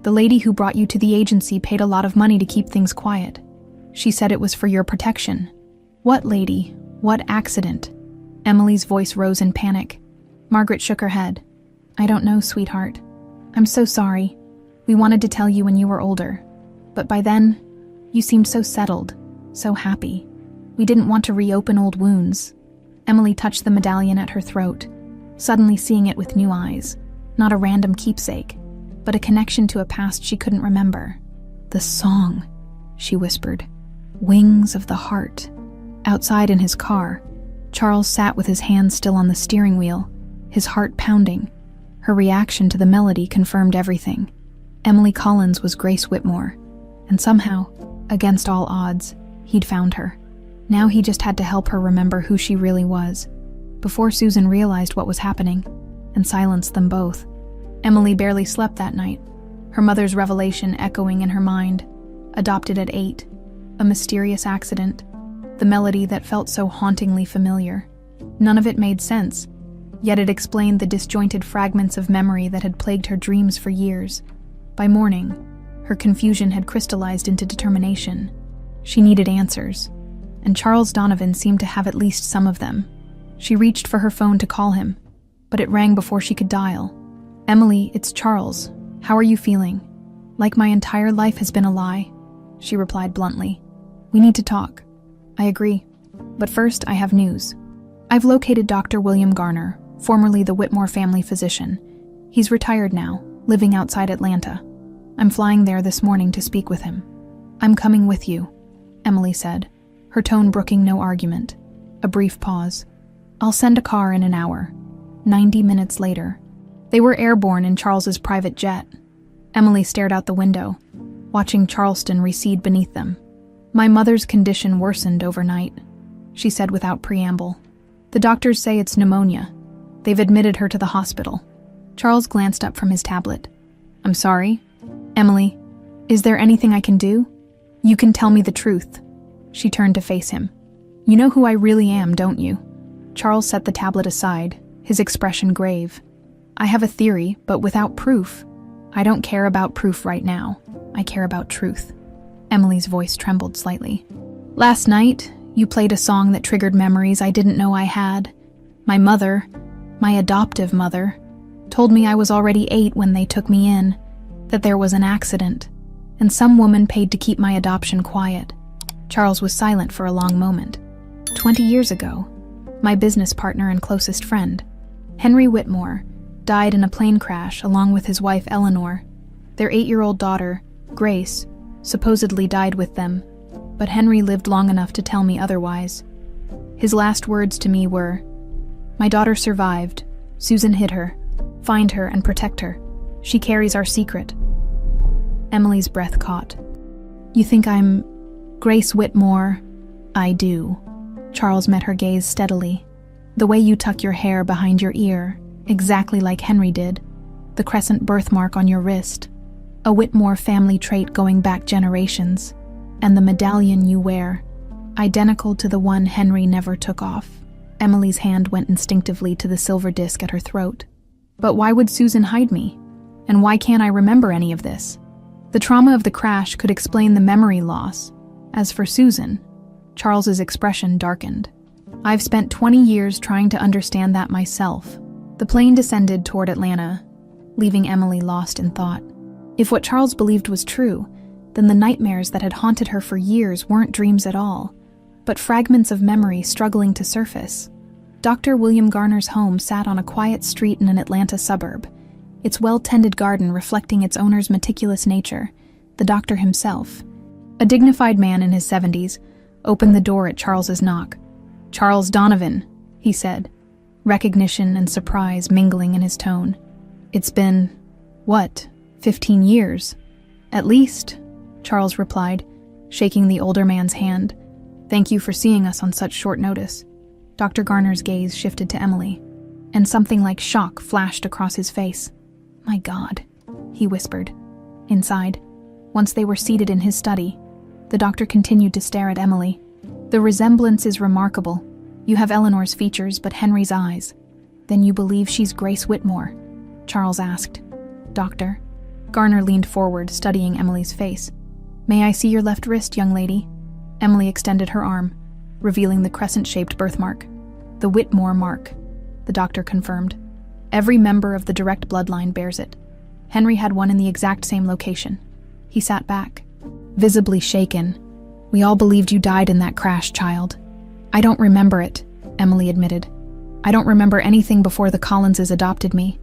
The lady who brought you to the agency paid a lot of money to keep things quiet. She said it was for your protection. What lady? What accident? Emily's voice rose in panic. Margaret shook her head. I don't know, sweetheart. I'm so sorry. We wanted to tell you when you were older. But by then, you seemed so settled, so happy. We didn't want to reopen old wounds. Emily touched the medallion at her throat, suddenly seeing it with new eyes. Not a random keepsake, but a connection to a past she couldn't remember. The song, she whispered. Wings of the Heart. Outside in his car, Charles sat with his hands still on the steering wheel, his heart pounding. Her reaction to the melody confirmed everything. Emily Collins was Grace Whitmore, and somehow, against all odds, he'd found her. Now he just had to help her remember who she really was, before Susan realized what was happening, and silenced them both. Emily barely slept that night, her mother's revelation echoing in her mind. Adopted at 8, a mysterious accident, the melody that felt so hauntingly familiar. None of it made sense, yet it explained the disjointed fragments of memory that had plagued her dreams for years. By morning, her confusion had crystallized into determination. She needed answers, and Charles Donovan seemed to have at least some of them. She reached for her phone to call him, but it rang before she could dial. Emily, it's Charles. How are you feeling? Like my entire life has been a lie, she replied bluntly. We need to talk. I agree. But first, I have news. I've located Dr. William Garner, formerly the Whitmore family physician. He's retired now, living outside Atlanta. I'm flying there this morning to speak with him. I'm coming with you, Emily said, her tone brooking no argument. A brief pause. I'll send a car in an hour. 90 minutes later. They were airborne in Charles's private jet. Emily stared out the window, watching Charleston recede beneath them. My mother's condition worsened overnight, she said without preamble. The doctors say it's pneumonia. They've admitted her to the hospital. Charles glanced up from his tablet. I'm sorry? Emily, is there anything I can do? You can tell me the truth. She turned to face him. You know who I really am, don't you? Charles set the tablet aside, his expression grave. I have a theory, but without proof. I don't care about proof right now. I care about truth. Emily's voice trembled slightly. Last night, you played a song that triggered memories I didn't know I had. My mother, my adoptive mother, told me I was already 8 when they took me in, that there was an accident, and some woman paid to keep my adoption quiet. Charles was silent for a long moment. 20 years ago, my business partner and closest friend, Henry Whitmore, died in a plane crash along with his wife Eleanor. Their 8-year-old daughter, Grace, supposedly died with them, but Henry lived long enough to tell me otherwise. His last words to me were, "My daughter survived. Susan hid her. Find her and protect her. She carries our secret." Emily's breath caught. You think I'm Grace Whitmore? I do. Charles met her gaze steadily. The way you tuck your hair behind your ear, exactly like Henry did. The crescent birthmark on your wrist. A Whitmore family trait going back generations. And the medallion you wear. identical to the one Henry never took off. Emily's hand went instinctively to the silver disc at her throat. But why would Susan hide me? And why can't I remember any of this? The trauma of the crash could explain the memory loss. As for Susan, Charles's expression darkened. I've spent 20 years trying to understand that myself. The plane descended toward Atlanta, leaving Emily lost in thought. If what Charles believed was true, then the nightmares that had haunted her for years weren't dreams at all, but fragments of memory struggling to surface. Dr. William Garner's home sat on a quiet street in an Atlanta suburb, its well-tended garden reflecting its owner's meticulous nature. The doctor himself, a dignified man in his 70s, opened the door at Charles's knock. "Charles Donovan," he said, recognition and surprise mingling in his tone. "It's been, 15 years? At least," Charles replied, shaking the older man's hand. "Thank you for seeing us on such short notice." Dr. Garner's gaze shifted to Emily, and something like shock flashed across his face. "My God," he whispered. Inside, once they were seated in his study, the doctor continued to stare at Emily. "The resemblance is remarkable. You have Eleanor's features, but Henry's eyes. Then you believe she's Grace Whitmore?" Charles asked. "Doctor?" Garner leaned forward, studying Emily's face. "May I see your left wrist, young lady?" Emily extended her arm, revealing the crescent-shaped birthmark. "The Whitmore mark," the doctor confirmed. "Every member of the direct bloodline bears it. Henry had one in the exact same location." He sat back, visibly shaken. "We all believed you died in that crash, child." "I don't remember it," Emily admitted. "I don't remember anything before the Collinses adopted me.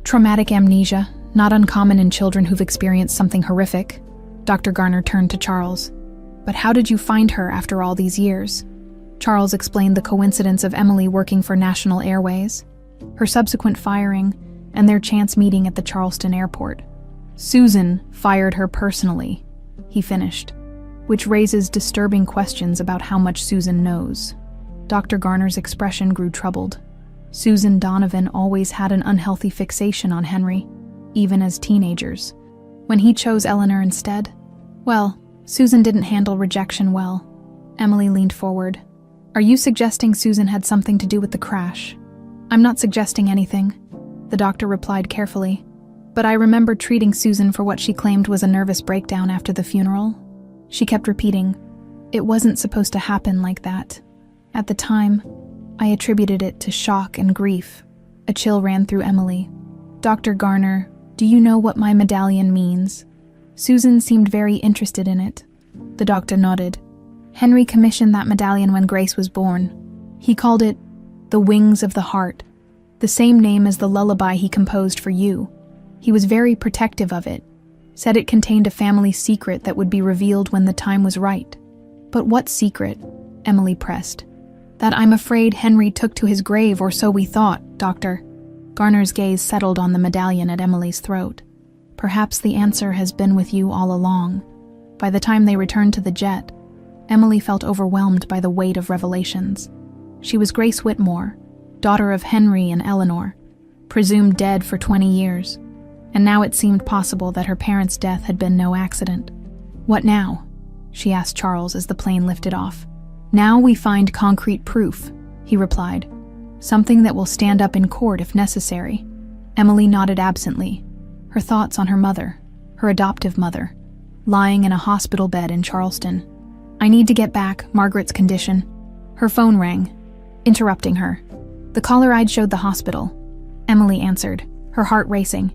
Traumatic amnesia, not uncommon in children who've experienced something horrific." Dr. Garner turned to Charles. "But how did you find her after all these years?" Charles explained the coincidence of Emily working for National Airways, her subsequent firing, and their chance meeting at the Charleston airport. "Susan fired her personally," he finished, which raises disturbing questions about how much Susan knows. Dr. Garner's expression grew troubled. Susan Donovan always had an unhealthy fixation on Henry, even as teenagers. When he chose Eleanor instead, well, Susan didn't handle rejection well. Emily leaned forward. "Are you suggesting Susan had something to do with the crash?" "I'm not suggesting anything," the doctor replied carefully. "But I remember treating Susan for what she claimed was a nervous breakdown after the funeral. She kept repeating, 'It wasn't supposed to happen like that.' At the time, I attributed it to shock and grief." A chill ran through Emily. "Dr. Garner, do you know what my medallion means?" Susan seemed very interested in it. The doctor nodded. "Henry commissioned that medallion when Grace was born. He called it the Wings of the Heart, the same name as the lullaby he composed for you. He was very protective of it, said it contained a family secret that would be revealed when the time was right." "But what secret?" Emily pressed. "That I'm afraid Henry took to his grave, or so we thought, Doctor." Garner's gaze settled on the medallion at Emily's throat. "Perhaps the answer has been with you all along." By the time they returned to the jet, Emily felt overwhelmed by the weight of revelations. She was Grace Whitmore, daughter of Henry and Eleanor, presumed dead for 20 years, and now it seemed possible that her parents' death had been no accident. "What now?" she asked Charles as the plane lifted off. "Now we find concrete proof," he replied. "Something that will stand up in court if necessary." Emily nodded absently, her thoughts on her mother, her adoptive mother, lying in a hospital bed in Charleston. "I need to get back, Margaret's condition." Her phone rang, interrupting her. The caller ID showed the hospital. Emily answered, her heart racing.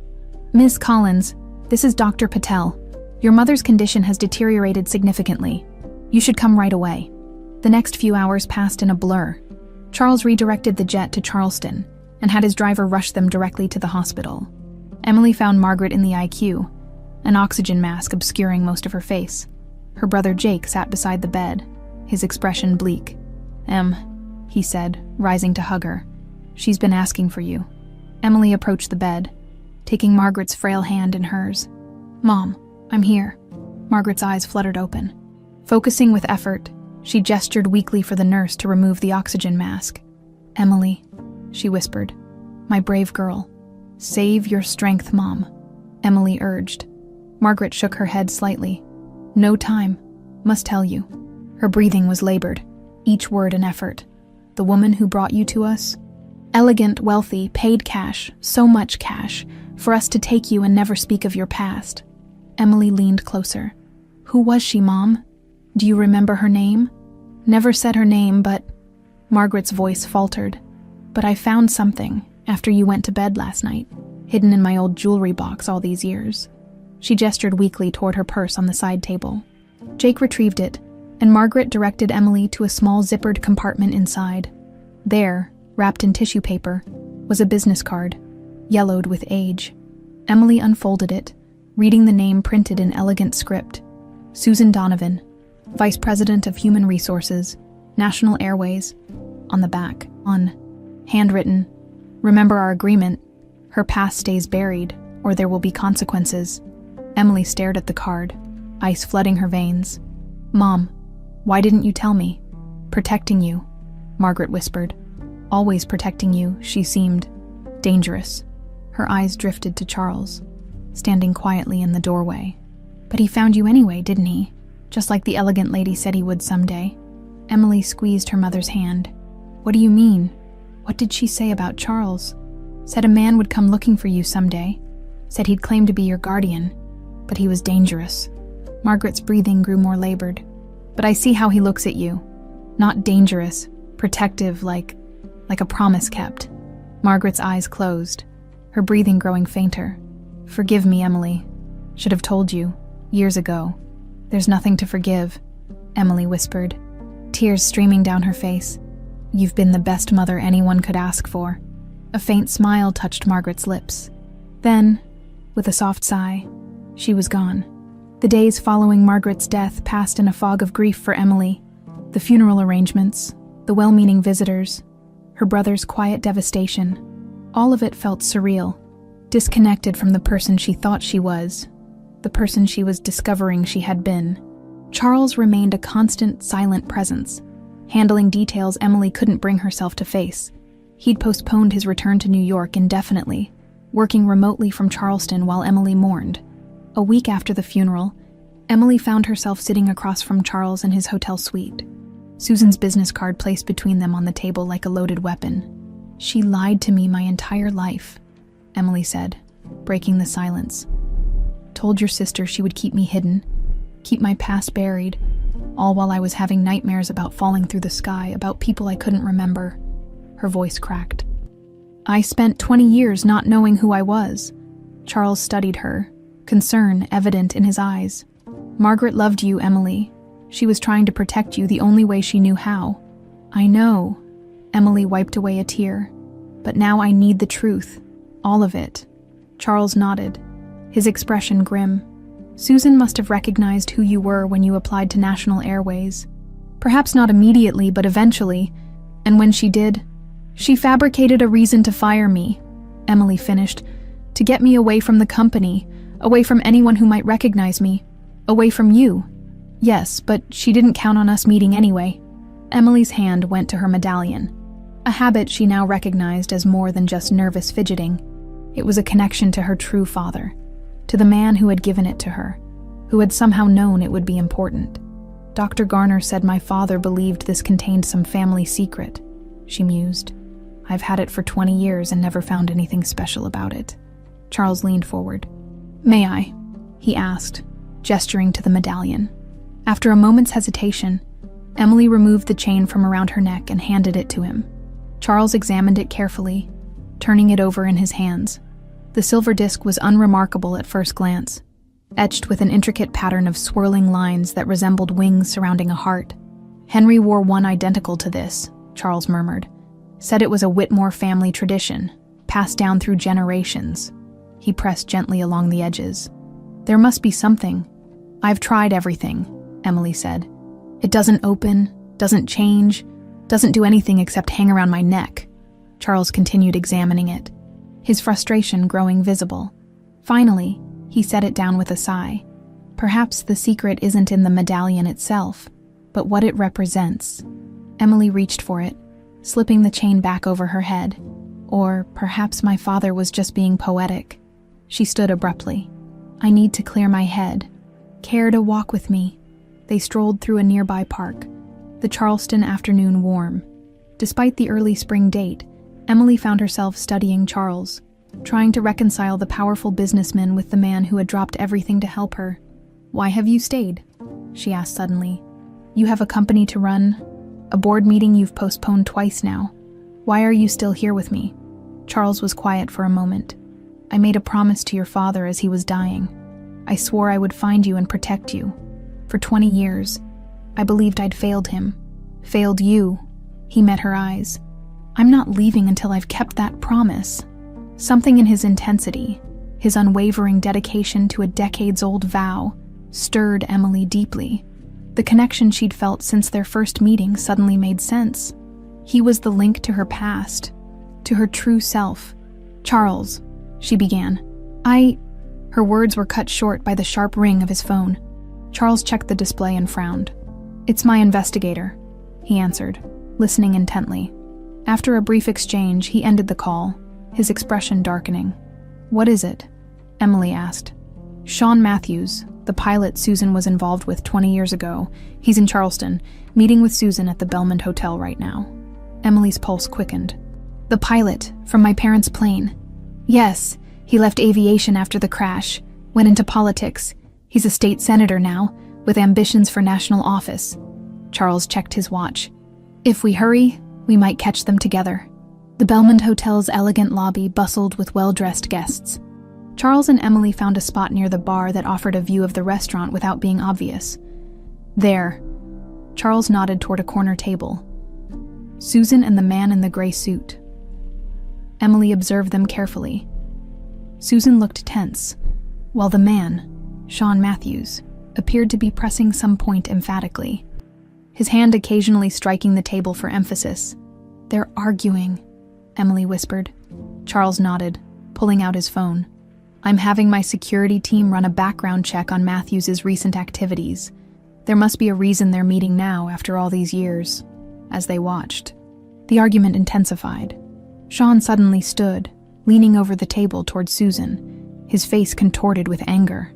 "Ms. Collins, this is Dr. Patel. Your mother's condition has deteriorated significantly. You should come right away." The next few hours passed in a blur. Charles redirected the jet to Charleston and had his driver rush them directly to the hospital. Emily found Margaret in the IQ, an oxygen mask obscuring most of her face. Her brother Jake sat beside the bed, his expression bleak. He said, rising to hug her. "She's been asking for you." Emily approached the bed, taking Margaret's frail hand in hers. "Mom, I'm here." Margaret's eyes fluttered open. Focusing with effort, she gestured weakly for the nurse to remove the oxygen mask. "Emily," she whispered, "my brave girl. Save your strength, Mom," Emily urged. Margaret shook her head slightly. "No time. Must tell you." Her breathing was labored, each word an effort. The woman who brought you to us? Elegant, wealthy, paid cash, so much cash, for us to take you and never speak of your past. Emily leaned closer. Who was she, Mom? Do you remember her name? Never said her name, but... Margaret's voice faltered. But I found something after you went to bed last night, hidden in my old jewelry box all these years. She gestured weakly toward her purse on the side table. Jake retrieved it, and Margaret directed Emily to a small zippered compartment inside. There, wrapped in tissue paper, was a business card, yellowed with age. Emily unfolded it, reading the name printed in elegant script. Susan Donovan, Vice President of Human Resources, National Airways. On the back, handwritten, remember our agreement. Her past stays buried, or there will be consequences. Emily stared at the card, ice flooding her veins. Mom, why didn't you tell me? Protecting you, Margaret whispered. Always protecting you, she seemed. Dangerous. Her eyes drifted to Charles, standing quietly in the doorway. But he found you anyway, didn't he? Just like the elegant lady said he would someday. Emily squeezed her mother's hand. What do you mean? What did she say about Charles? Said a man would come looking for you someday. Said he'd claim to be your guardian. But he was dangerous. Margaret's breathing grew more labored. But I see how he looks at you. Not dangerous, protective, like a promise kept. Margaret's eyes closed, her breathing growing fainter. Forgive me, Emily. Should have told you, years ago. There's nothing to forgive, Emily whispered, tears streaming down her face. You've been the best mother anyone could ask for. A faint smile touched Margaret's lips. Then, with a soft sigh, she was gone. The days following Margaret's death passed in a fog of grief for Emily. The funeral arrangements, the well-meaning visitors, her brother's quiet devastation. All of it felt surreal, disconnected from the person she thought she was, the person she was discovering she had been. Charles remained a constant, silent presence, handling details Emily couldn't bring herself to face. He'd postponed his return to New York indefinitely, working remotely from Charleston while Emily mourned. A week after the funeral, Emily found herself sitting across from Charles in his hotel suite, Susan's business card placed between them on the table like a loaded weapon. She lied to me my entire life, Emily said, breaking the silence. Told your sister she would keep me hidden, keep my past buried, all while I was having nightmares about falling through the sky, about people I couldn't remember. Her voice cracked. I spent 20 years not knowing who I was. Charles studied her, concern evident in his eyes. Margaret loved you, Emily. She was trying to protect you the only way she knew how. I know. Emily wiped away a tear. But now I need the truth. All of it. Charles nodded, his expression grim. Susan must have recognized who you were when you applied to National Airways. Perhaps not immediately, but eventually. And when she did, she fabricated a reason to fire me, Emily finished, to get me away from the company, away from anyone who might recognize me, away from you. Yes, but she didn't count on us meeting anyway. Emily's hand went to her medallion, a habit she now recognized as more than just nervous fidgeting. It was a connection to her true father, to the man who had given it to her, who had somehow known it would be important. Dr. Garner said my father believed this contained some family secret, she mused. I've had it for 20 years and never found anything special about it. Charles leaned forward. May I? He asked, gesturing to the medallion. After a moment's hesitation, Emily removed the chain from around her neck and handed it to him. Charles examined it carefully, turning it over in his hands. The silver disc was unremarkable at first glance, etched with an intricate pattern of swirling lines that resembled wings surrounding a heart. Henry wore one identical to this, Charles murmured. Said it was a Whitmore family tradition, passed down through generations. He pressed gently along the edges. There must be something. I've tried everything, Emily said. It doesn't open, doesn't change, doesn't do anything except hang around my neck. Charles continued examining it, his frustration growing visible. Finally, he set it down with a sigh. Perhaps the secret isn't in the medallion itself, but what it represents. Emily reached for it, slipping the chain back over her head. Or perhaps my father was just being poetic. She stood abruptly. I need to clear my head. Care to walk with me? They strolled through a nearby park, the Charleston afternoon warm. Despite the early spring date, Emily found herself studying Charles, trying to reconcile the powerful businessman with the man who had dropped everything to help her. "Why have you stayed?" she asked suddenly. "You have a company to run, a board meeting you've postponed twice now. Why are you still here with me?" Charles was quiet for a moment. "I made a promise to your father as he was dying. I swore I would find you and protect you. For 20 years, I believed I'd failed him. Failed you." He met her eyes. "I'm not leaving until I've kept that promise." Something in his intensity, his unwavering dedication to a decades-old vow, stirred Emily deeply. The connection she'd felt since their first meeting suddenly made sense. He was the link to her past, to her true self. "Charles," she began. Her words were cut short by the sharp ring of his phone. Charles checked the display and frowned. "It's my investigator," he answered, listening intently. After a brief exchange, he ended the call, his expression darkening. "What is it?" Emily asked. "Sean Matthews, the pilot Susan was involved with 20 years ago. He's in Charleston, meeting with Susan at the Belmont Hotel right now." Emily's pulse quickened. "The pilot, from my parents' plane." "Yes, he left aviation after the crash, went into politics. He's a state senator now, with ambitions for national office." Charles checked his watch. "If we hurry, we might catch them together." The Belmont Hotel's elegant lobby bustled with well-dressed guests. Charles and Emily found a spot near the bar that offered a view of the restaurant without being obvious. "There." Charles nodded toward a corner table. "Susan and the man in the gray suit." Emily observed them carefully. Susan looked tense, while the man, Sean Matthews, appeared to be pressing some point emphatically, his hand occasionally striking the table for emphasis. "They're arguing," Emily whispered. Charles nodded, pulling out his phone. "I'm having my security team run a background check on Matthews's recent activities. There must be a reason they're meeting now after all these years." As they watched, the argument intensified. Sean suddenly stood, leaning over the table toward Susan, his face contorted with anger.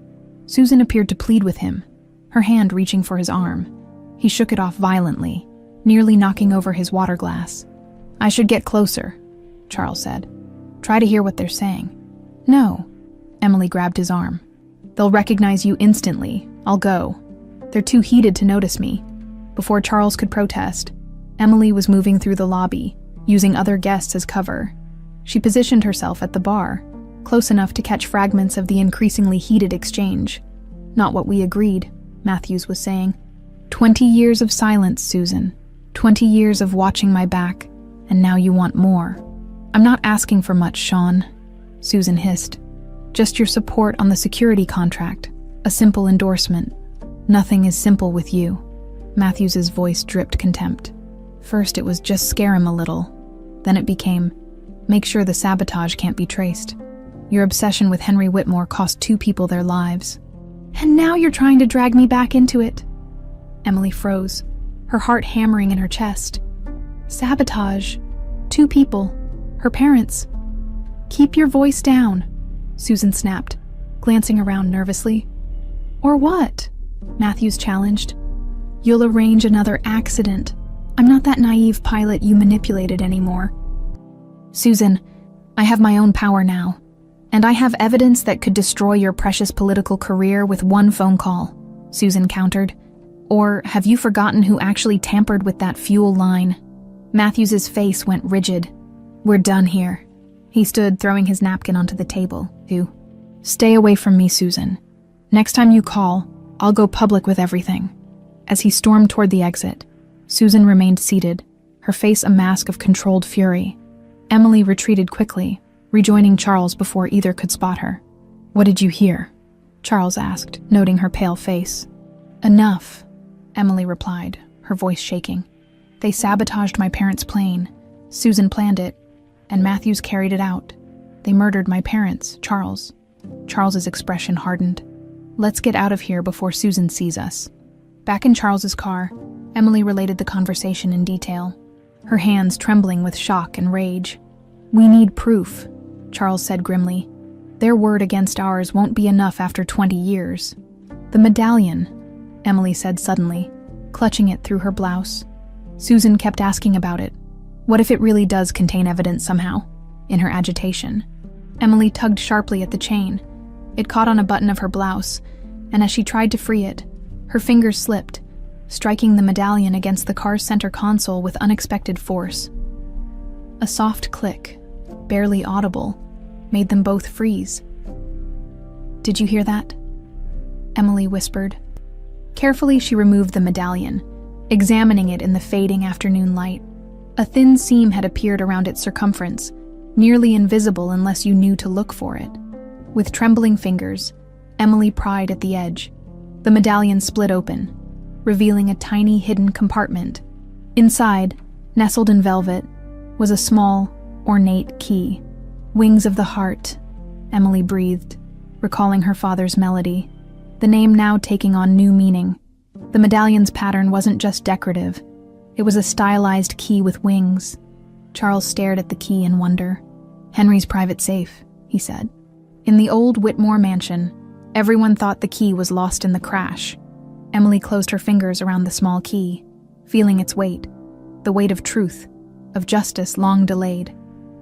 Susan appeared to plead with him, her hand reaching for his arm. He shook it off violently, nearly knocking over his water glass. "I should get closer," Charles said. "Try to hear what they're saying." "No." Emily grabbed his arm. "They'll recognize you instantly. I'll go. They're too heated to notice me." Before Charles could protest, Emily was moving through the lobby, using other guests as cover. She positioned herself at the bar, close enough to catch fragments of the increasingly heated exchange. "Not what we agreed," Matthews was saying. 20 years of silence, Susan. 20 years of watching my back, and now you want more." "I'm not asking for much, Sean," Susan hissed. "Just your support on the security contract. A simple endorsement. Nothing is simple with you." Matthews's voice dripped contempt. First it was just scare him a little. Then it became, make sure the sabotage can't be traced. Your obsession with Henry Whitmore cost 2 people their lives. "And now you're trying to drag me back into it." Emily froze, her heart hammering in her chest. "Sabotage. 2 people. Her parents." "Keep your voice down," Susan snapped, glancing around nervously. "Or what?" Matthews challenged. "You'll arrange another accident. I'm not that naive pilot you manipulated anymore." "Susan, I have my own power now, and I have evidence that could destroy your precious political career with 1 phone call," Susan countered. "Or have you forgotten who actually tampered with that fuel line?" Matthews's face went rigid. "We're done here." He stood, throwing his napkin onto the table. "Stay away from me, Susan. Next time you call, I'll go public with everything." As he stormed toward the exit, Susan remained seated, her face a mask of controlled fury. Emily retreated quickly, rejoining Charles before either could spot her. "What did you hear?" Charles asked, noting her pale face. "Enough," Emily replied, her voice shaking. "They sabotaged my parents' plane. Susan planned it, and Matthews carried it out. They murdered my parents, Charles." Charles's expression hardened. "Let's get out of here before Susan sees us." Back in Charles's car, Emily related the conversation in detail, her hands trembling with shock and rage. "We need proof," Charles said grimly. "Their word against ours won't be enough after 20 years. The medallion," Emily said suddenly, clutching it through her blouse. Susan kept asking about it. What if it really does contain evidence somehow? In her agitation, Emily tugged sharply at the chain. It caught on a button of her blouse, and as she tried to free it, her fingers slipped, striking the medallion against the car's center console with unexpected force. A soft click, barely audible, made them both freeze. "Did you hear that?" Emily whispered. Carefully, she removed the medallion, examining it in the fading afternoon light. A thin seam had appeared around its circumference, nearly invisible unless you knew to look for it. With trembling fingers, Emily pried at the edge. The medallion split open, revealing a tiny hidden compartment. Inside, nestled in velvet, was a small, ornate key. "Wings of the Heart," Emily breathed, recalling her father's melody, the name now taking on new meaning. The medallion's pattern wasn't just decorative. It was a stylized key with wings. Charles stared at the key in wonder. "Henry's private safe," he said. In the old Whitmore mansion, everyone thought the key was lost in the crash. Emily closed her fingers around the small key, feeling its weight, the weight of truth, of justice long delayed.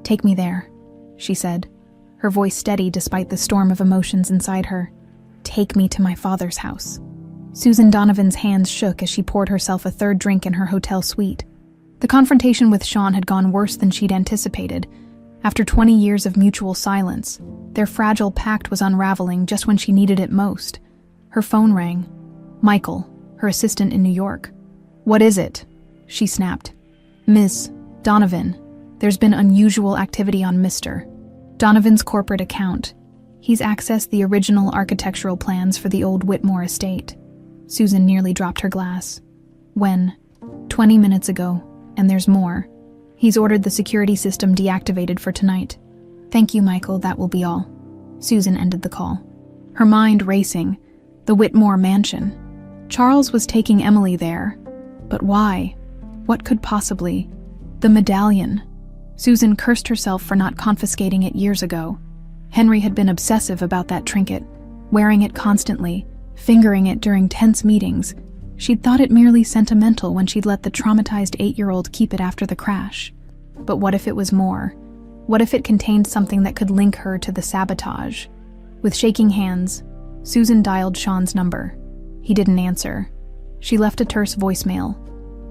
"Take me there," she said, her voice steady despite the storm of emotions inside her. "Take me to my father's house." Susan Donovan's hands shook as she poured herself a third drink in her hotel suite. The confrontation with Sean had gone worse than she'd anticipated. After 20 years of mutual silence, their fragile pact was unraveling just when she needed it most. Her phone rang. Michael, her assistant in New York. "What is it?" she snapped. "Ms. Donovan, there's been unusual activity on Mr. Donovan's corporate account. He's accessed the original architectural plans for the old Whitmore estate." Susan nearly dropped her glass. "When?" 20 minutes ago, and there's more. He's ordered the security system deactivated for tonight. "Thank you, Michael, that will be all." Susan ended the call, her mind racing. The Whitmore mansion. Charles was taking Emily there. But why? What could possibly? The medallion. Susan cursed herself for not confiscating it years ago. Henry had been obsessive about that trinket, wearing it constantly, fingering it during tense meetings. She'd thought it merely sentimental when she'd let the traumatized 8-year-old keep it after the crash. But what if it was more? What if it contained something that could link her to the sabotage? With shaking hands, Susan dialed Sean's number. He didn't answer. She left a terse voicemail.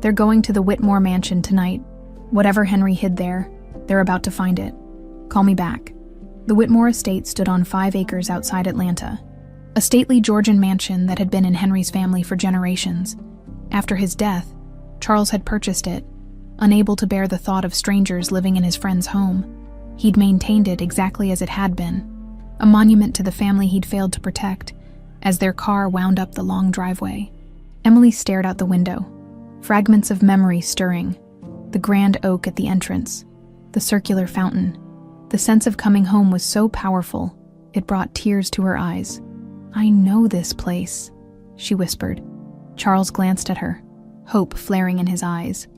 "They're going to the Whitmore mansion tonight. Whatever Henry hid there, they're about to find it. Call me back." The Whitmore estate stood on 5 acres outside Atlanta, a stately Georgian mansion that had been in Henry's family for generations. After his death, Charles had purchased it, unable to bear the thought of strangers living in his friend's home. He'd maintained it exactly as it had been, a monument to the family he'd failed to protect, as their car wound up the long driveway. Emily stared out the window, fragments of memory stirring, the grand oak at the entrance, the circular fountain. The sense of coming home was so powerful, it brought tears to her eyes. "I know this place," she whispered. Charles glanced at her, hope flaring in his eyes.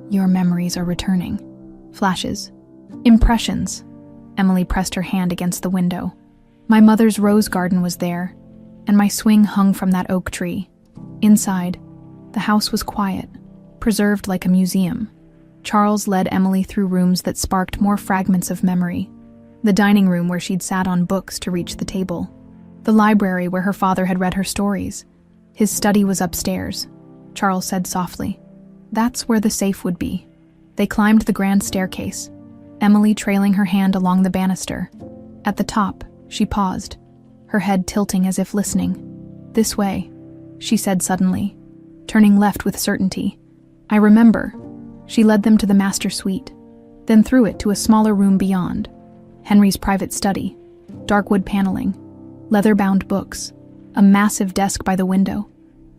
"Your memories are returning." Flashes. Impressions. Emily pressed her hand against the window. "My mother's rose garden was there, and my swing hung from that oak tree. Inside, the house was quiet, preserved like a museum." Charles led Emily through rooms that sparked more fragments of memory. The dining room where she'd sat on books to reach the table. The library where her father had read her stories. His study was upstairs. Charles said softly, "That's where the safe would be." They climbed the grand staircase, Emily trailing her hand along the banister. At the top, she paused, her head tilting as if listening. "This way," she said suddenly, turning left with certainty. "I remember." She led them to the master suite, then through it to a smaller room beyond. Henry's private study, dark wood paneling, leather-bound books, a massive desk by the window.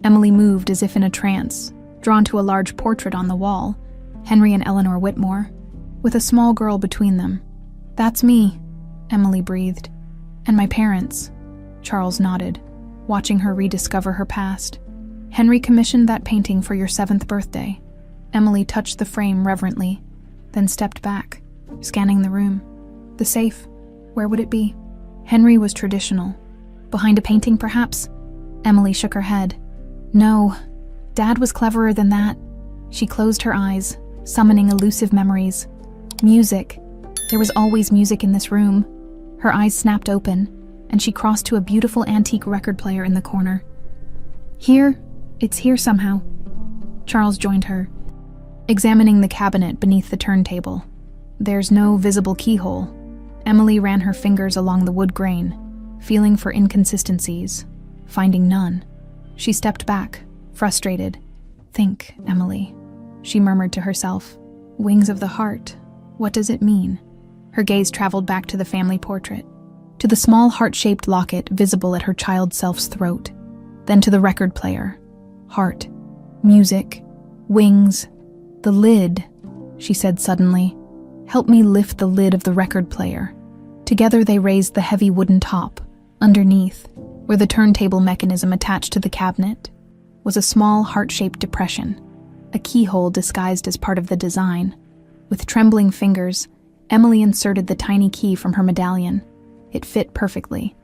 Emily moved as if in a trance, drawn to a large portrait on the wall, Henry and Eleanor Whitmore, with a small girl between them. "That's me," Emily breathed. "And my parents." Charles nodded, watching her rediscover her past. "Henry commissioned that painting for your 7th birthday." Emily touched the frame reverently, then stepped back, scanning the room. The safe, where would it be? Henry was traditional. Behind a painting, perhaps? Emily shook her head. No, Dad was cleverer than that. She closed her eyes, summoning elusive memories. Music. There was always music in this room. Her eyes snapped open, and she crossed to a beautiful antique record player in the corner. Here? It's here somehow. Charles joined her, examining the cabinet beneath the turntable. There's no visible keyhole. Emily ran her fingers along the wood grain, feeling for inconsistencies, finding none. She stepped back, frustrated. Think, Emily, she murmured to herself. Wings of the heart. What does it mean? Her gaze traveled back to the family portrait, to the small heart-shaped locket visible at her child self's throat, then to the record player. Heart, music, wings, the lid, she said suddenly. Help me lift the lid of the record player. Together they raised the heavy wooden top. Underneath, where the turntable mechanism attached to the cabinet, was a small heart-shaped depression, a keyhole disguised as part of the design. With trembling fingers, Emily inserted the tiny key from her medallion. It fit perfectly.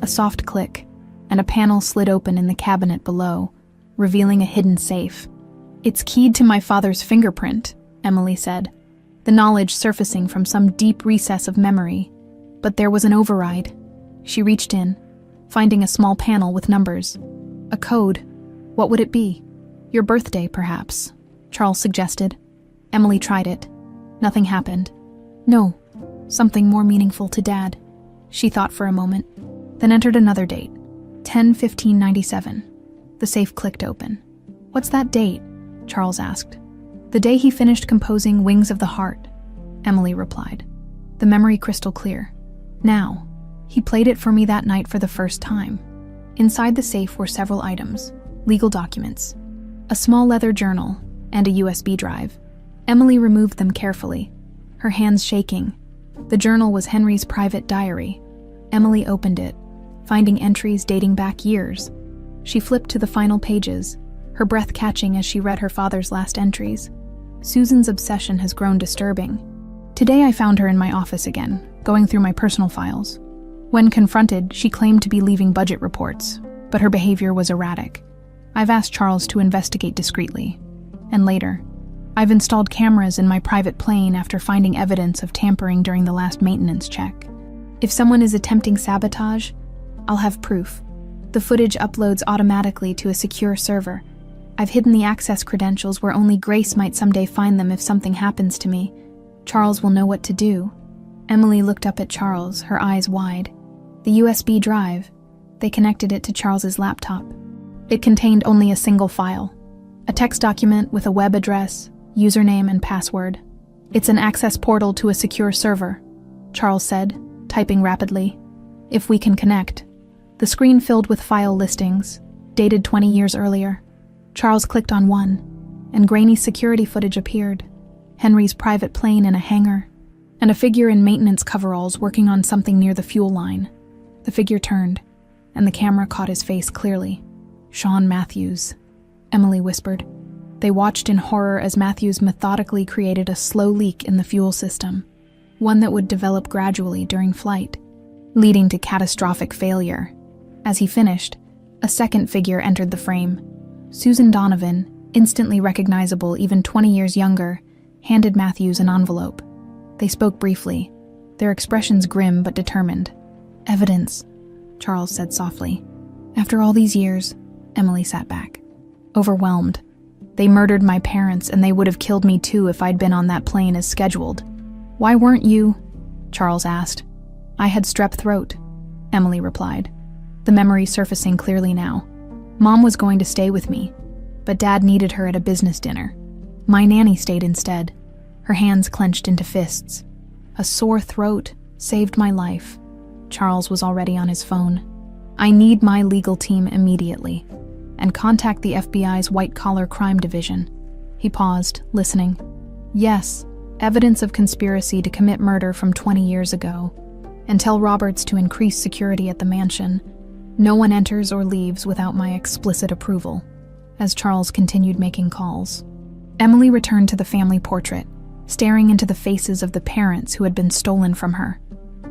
A soft click, and a panel slid open in the cabinet below, revealing a hidden safe. It's keyed to my father's fingerprint, Emily said, the knowledge surfacing from some deep recess of memory. But there was an override. She reached in, finding a small panel with numbers. A code. What would it be? Your birthday, perhaps, Charles suggested. Emily tried it. Nothing happened. No, something more meaningful to Dad. She thought for a moment, then entered another date, 10/15/97. The safe clicked open. What's that date? Charles asked. The day he finished composing Wings of the Heart, Emily replied, the memory crystal clear. Now, he played it for me that night for the first time. Inside the safe were several items, legal documents, a small leather journal, and a USB drive. Emily removed them carefully, her hands shaking. The journal was Henry's private diary. Emily opened it, finding entries dating back years. She flipped to the final pages, her breath catching as she read her father's last entries. Susan's obsession has grown disturbing. Today I found her in my office again, going through my personal files. When confronted, she claimed to be leaving budget reports, but her behavior was erratic. I've asked Charles to investigate discreetly. And later, I've installed cameras in my private plane after finding evidence of tampering during the last maintenance check. If someone is attempting sabotage, I'll have proof. The footage uploads automatically to a secure server. I've hidden the access credentials where only Grace might someday find them if something happens to me. Charles will know what to do. Emily looked up at Charles, her eyes wide. The USB drive. They connected it to Charles's laptop. It contained only a single file, a text document with a web address, username, and password. It's an access portal to a secure server, Charles said, typing rapidly. If we can connect. The screen filled with file listings, dated 20 years earlier. Charles clicked on one, and grainy security footage appeared. Henry's private plane in a hangar, and a figure in maintenance coveralls working on something near the fuel line. The figure turned, and the camera caught his face clearly. Sean Matthews, Emily whispered. They watched in horror as Matthews methodically created a slow leak in the fuel system, one that would develop gradually during flight, leading to catastrophic failure. As he finished, a second figure entered the frame. Susan Donovan, instantly recognizable even 20 years younger, handed Matthews an envelope. They spoke briefly, their expressions grim but determined. Evidence, Charles said softly. After all these years, Emily sat back, overwhelmed. They murdered my parents, and they would have killed me too if I'd been on that plane as scheduled. Why weren't you? Charles asked. I had strep throat, Emily replied, the memory surfacing clearly now. Mom was going to stay with me, but Dad needed her at a business dinner. My nanny stayed instead, her hands clenched into fists. A sore throat saved my life. Charles was already on his phone. I need my legal team immediately, and contact the FBI's white-collar crime division. He paused, listening. Yes, evidence of conspiracy to commit murder from 20 years ago. And tell Roberts to increase security at the mansion. No one enters or leaves without my explicit approval. As Charles continued making calls, Emily returned to the family portrait, staring into the faces of the parents who had been stolen from her.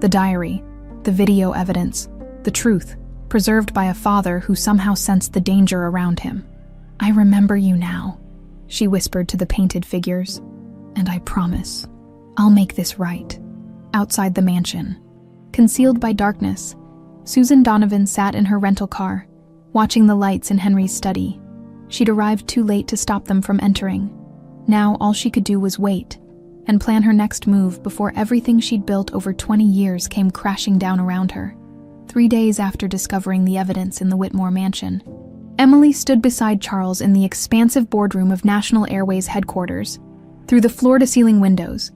The diary, the video evidence, the truth, preserved by a father who somehow sensed the danger around him. "I remember you now," she whispered to the painted figures. "And I promise, I'll make this right." Outside the mansion, concealed by darkness, Susan Donovan sat in her rental car, watching the lights in Henry's study. She'd arrived too late to stop them from entering. Now all she could do was wait and plan her next move before everything she'd built over 20 years came crashing down around her. 3 days after discovering the evidence in the Whitmore mansion, Emily stood beside Charles in the expansive boardroom of National Airways headquarters. Through the floor-to-ceiling windows,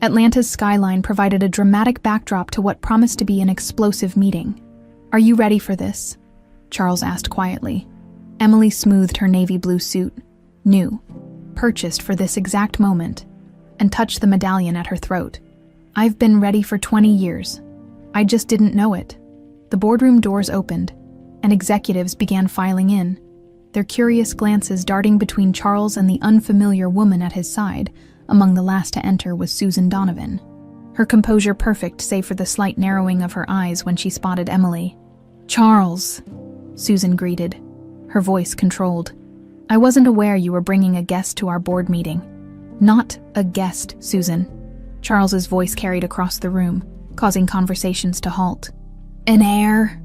Atlanta's skyline provided a dramatic backdrop to what promised to be an explosive meeting. "Are you ready for this?" Charles asked quietly. Emily smoothed her navy blue suit, new, purchased for this exact moment, and touched the medallion at her throat. "I've been ready for 20 years. I just didn't know it." The boardroom doors opened, and executives began filing in, their curious glances darting between Charles and the unfamiliar woman at his side. Among the last to enter was Susan Donovan, her composure perfect save for the slight narrowing of her eyes when she spotted Emily. "Charles," Susan greeted, her voice controlled. "I wasn't aware you were bringing a guest to our board meeting." "Not a guest, Susan," Charles's voice carried across the room, causing conversations to halt. "An heir?"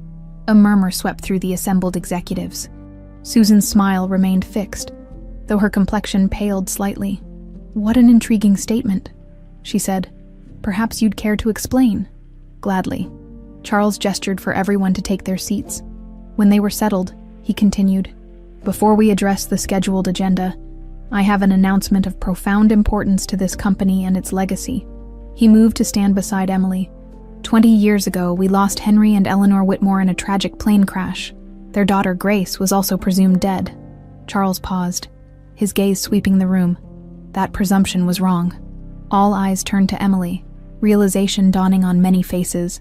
A murmur swept through the assembled executives. Susan's smile remained fixed, though her complexion paled slightly. "What an intriguing statement," she said. "Perhaps you'd care to explain." "Gladly." Charles gestured for everyone to take their seats. When they were settled, he continued, "Before we address the scheduled agenda, I have an announcement of profound importance to this company and its legacy." He moved to stand beside Emily. 20 years ago, we lost Henry and Eleanor Whitmore in a tragic plane crash. Their daughter, Grace, was also presumed dead. Charles paused, his gaze sweeping the room. That presumption was wrong. All eyes turned to Emily, realization dawning on many faces.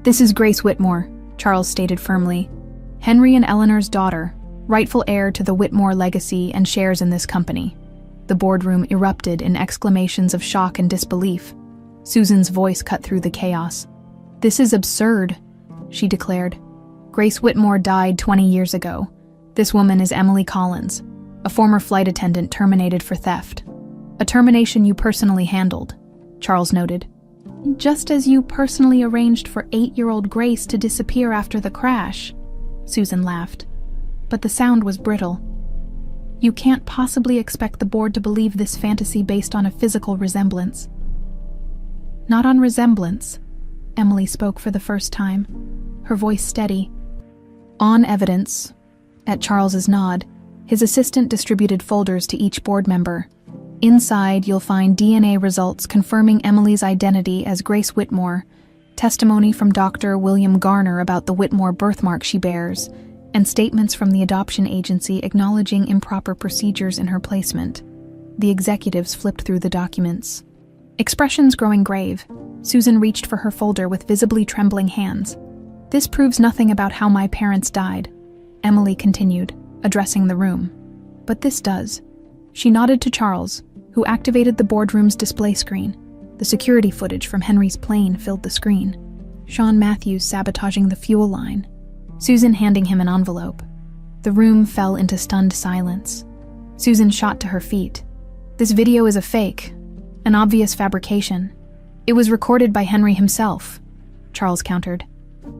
"This is Grace Whitmore," Charles stated firmly. "Henry and Eleanor's daughter, rightful heir to the Whitmore legacy and shares in this company." The boardroom erupted in exclamations of shock and disbelief. Susan's voice cut through the chaos. "This is absurd," she declared. "Grace Whitmore died 20 years ago. This woman is Emily Collins, a former flight attendant terminated for theft. A termination you personally handled," Charles noted. "Just as you personally arranged for 8-year-old Grace to disappear after the crash," Susan laughed. But the sound was brittle. "You can't possibly expect the board to believe this fantasy based on a physical resemblance." "Not on resemblance," Emily spoke for the first time, her voice steady. "On evidence." At Charles's nod, his assistant distributed folders to each board member. Inside, you'll find DNA results confirming Emily's identity as Grace Whitmore, testimony from Dr. William Garner about the Whitmore birthmark she bears, and statements from the adoption agency acknowledging improper procedures in her placement. The executives flipped through the documents. Expressions growing grave, Susan reached for her folder with visibly trembling hands. "This proves nothing about how my parents died," Emily continued, addressing the room. "But this does." She nodded to Charles, who activated the boardroom's display screen. The security footage from Henry's plane filled the screen. Sean Matthews sabotaging the fuel line. Susan handing him an envelope. The room fell into stunned silence. Susan shot to her feet. "This video is a fake, an obvious fabrication. It was recorded by Henry himself," Charles countered.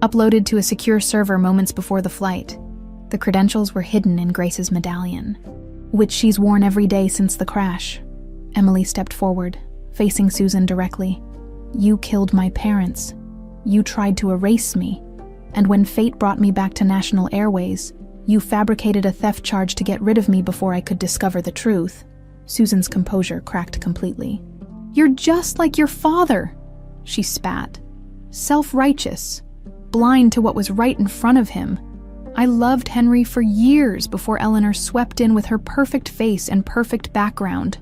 "Uploaded to a secure server moments before the flight. The credentials were hidden in Grace's medallion, which she's worn every day since the crash." Emily stepped forward, facing Susan directly. "You killed my parents. You tried to erase me. And when fate brought me back to National Airways, you fabricated a theft charge to get rid of me before I could discover the truth." Susan's composure cracked completely. "You're just like your father," she spat. "Self-righteous, blind to what was right in front of him. I loved Henry for years before Eleanor swept in with her perfect face and perfect background."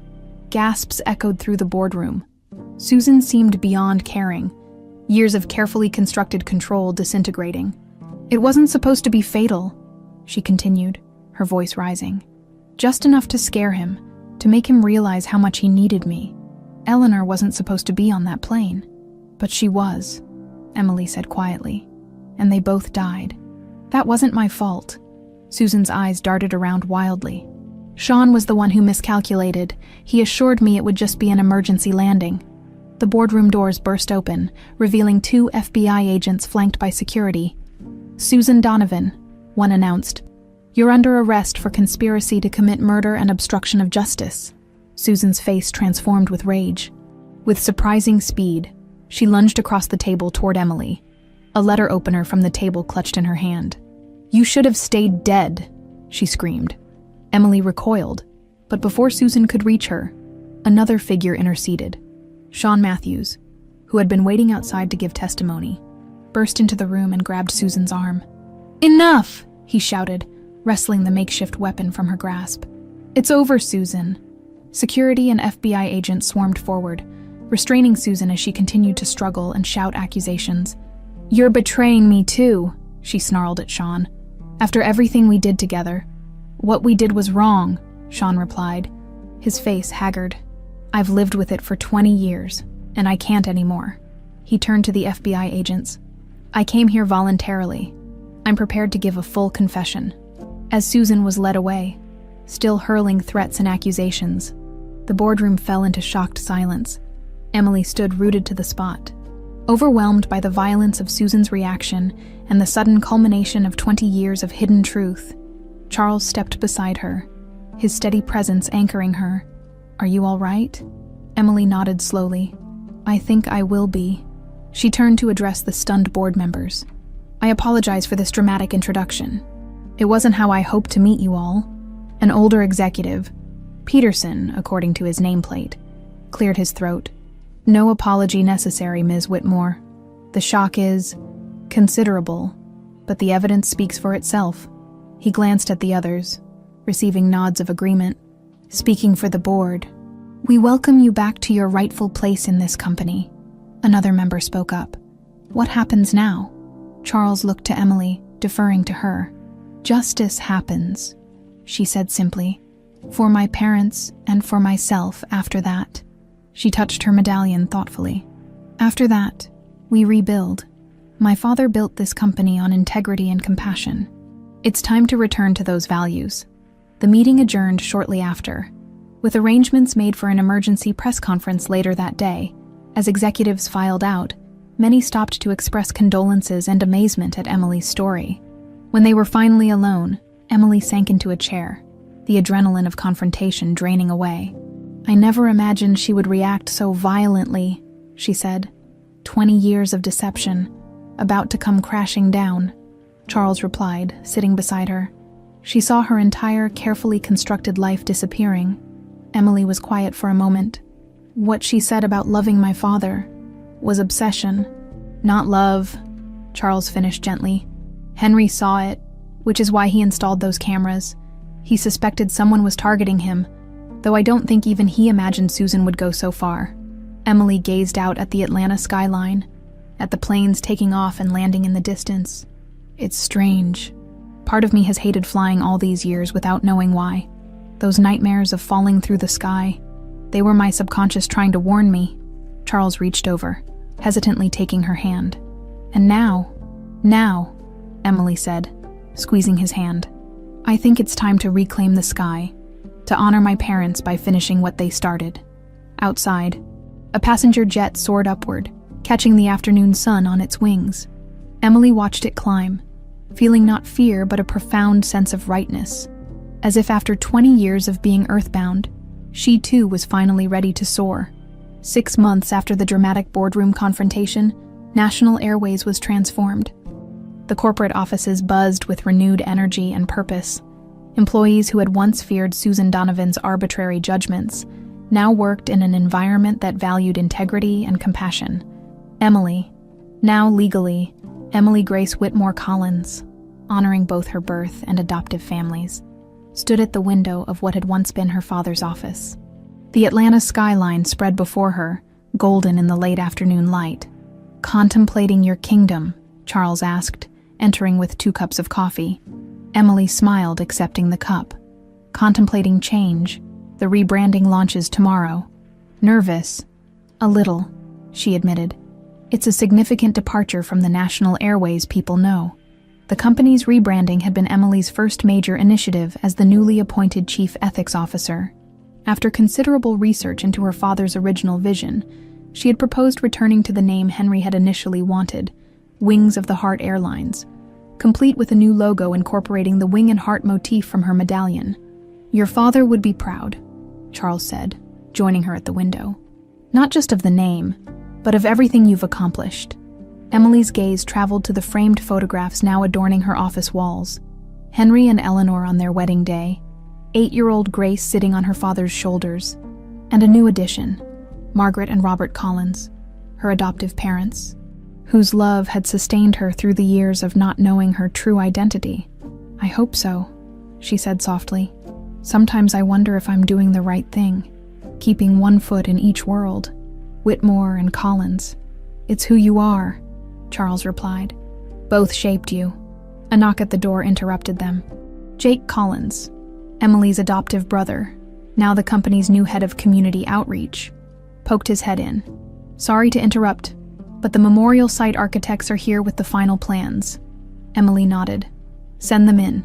Gasps echoed through the boardroom. Susan seemed beyond caring, years of carefully constructed control disintegrating. "It wasn't supposed to be fatal," she continued, her voice rising. "Just enough to scare him, to make him realize how much he needed me. Eleanor wasn't supposed to be on that plane. But she was," Emily said quietly. "And they both died. That wasn't my fault." Susan's eyes darted around wildly. Sean was the one who miscalculated. He assured me it would just be an emergency landing. The boardroom doors burst open, revealing 2 FBI agents flanked by security. "Susan Donovan," one announced. "You're under arrest for conspiracy to commit murder and obstruction of justice." Susan's face transformed with rage. With surprising speed, she lunged across the table toward Emily, a letter opener from the table clutched in her hand. "You should have stayed dead," she screamed. Emily recoiled, but before Susan could reach her, another figure interceded. Sean Matthews, who had been waiting outside to give testimony, burst into the room and grabbed Susan's arm. "Enough!" he shouted, wresting the makeshift weapon from her grasp. "It's over, Susan." Security and FBI agents swarmed forward, restraining Susan as she continued to struggle and shout accusations. "You're betraying me too," she snarled at Sean. "After everything we did together." "What we did was wrong," Sean replied, his face haggard. "I've lived with it for 20 years, and I can't anymore." He turned to the FBI agents. "I came here voluntarily. I'm prepared to give a full confession." As Susan was led away, still hurling threats and accusations, the boardroom fell into shocked silence. Emily stood rooted to the spot. Overwhelmed by the violence of Susan's reaction and the sudden culmination of 20 years of hidden truth, Charles stepped beside her, his steady presence anchoring her. "Are you all right?" Emily nodded slowly. "I think I will be." She turned to address the stunned board members. "I apologize for this dramatic introduction. It wasn't how I hoped to meet you all." An older executive, Peterson, according to his nameplate, cleared his throat. "No apology necessary, Ms. Whitmore. The shock is considerable, but the evidence speaks for itself." He glanced at the others, receiving nods of agreement. "Speaking for the board, we welcome you back to your rightful place in this company." Another member spoke up. "What happens now?" Charles looked to Emily, deferring to her. "Justice happens," she said simply. "For my parents and for myself after that." She touched her medallion thoughtfully. "After that, we rebuild. My father built this company on integrity and compassion. It's time to return to those values." The meeting adjourned shortly after, with arrangements made for an emergency press conference later that day. As executives filed out, many stopped to express condolences and amazement at Emily's story. When they were finally alone, Emily sank into a chair, the adrenaline of confrontation draining away. "I never imagined she would react so violently," she said. 20 years of deception, about to come crashing down. Charles replied, sitting beside her. She saw her entire, carefully constructed life disappearing. Emily was quiet for a moment. "What she said about loving my father was obsession, not love," Charles finished gently. "Henry saw it, which is why he installed those cameras. He suspected someone was targeting him, though I don't think even he imagined Susan would go so far." Emily gazed out at the Atlanta skyline, at the planes taking off and landing in the distance. "It's strange. Part of me has hated flying all these years without knowing why. Those nightmares of falling through the sky, they were my subconscious trying to warn me." Charles reached over, hesitantly taking her hand. "And now, Emily said, squeezing his hand. "I think it's time to reclaim the sky, to honor my parents by finishing what they started." Outside, a passenger jet soared upward, catching the afternoon sun on its wings. Emily watched it climb, feeling not fear but a profound sense of rightness, as if after 20 years of being earthbound, she too was finally ready to soar. 6 months after the dramatic boardroom confrontation, National Airways was transformed. The corporate offices buzzed with renewed energy and purpose. Employees who had once feared Susan Donovan's arbitrary judgments now worked in an environment that valued integrity and compassion. Emily, now legally Emily Grace Whitmore Collins, honoring both her birth and adoptive families, stood at the window of what had once been her father's office. The Atlanta skyline spread before her, golden in the late afternoon light. "Contemplating your kingdom?" Charles asked, entering with 2 cups of coffee. Emily smiled, accepting the cup. "Contemplating change. The rebranding launches tomorrow." "Nervous?" "A little," she admitted. "It's a significant departure from the National Airways people know." The company's rebranding had been Emily's first major initiative as the newly appointed chief ethics officer. After considerable research into her father's original vision, she had proposed returning to the name Henry had initially wanted, Wings of the Heart Airlines, complete with a new logo incorporating the wing and heart motif from her medallion. "Your father would be proud," Charles said, joining her at the window. "Not just of the name, but of everything you've accomplished." Emily's gaze traveled to the framed photographs now adorning her office walls. Henry and Eleanor on their wedding day, 8-year-old Grace sitting on her father's shoulders, and a new addition, Margaret and Robert Collins, her adoptive parents, whose love had sustained her through the years of not knowing her true identity. "I hope so," she said softly. "Sometimes I wonder if I'm doing the right thing, keeping one foot in each world. Whitmore and Collins. It's who you are," Charles replied. "Both shaped you." A knock at the door interrupted them. Jake Collins, Emily's adoptive brother, now the company's new head of community outreach, poked his head in. "Sorry to interrupt, but the memorial site architects are here with the final plans." Emily nodded. "Send them in."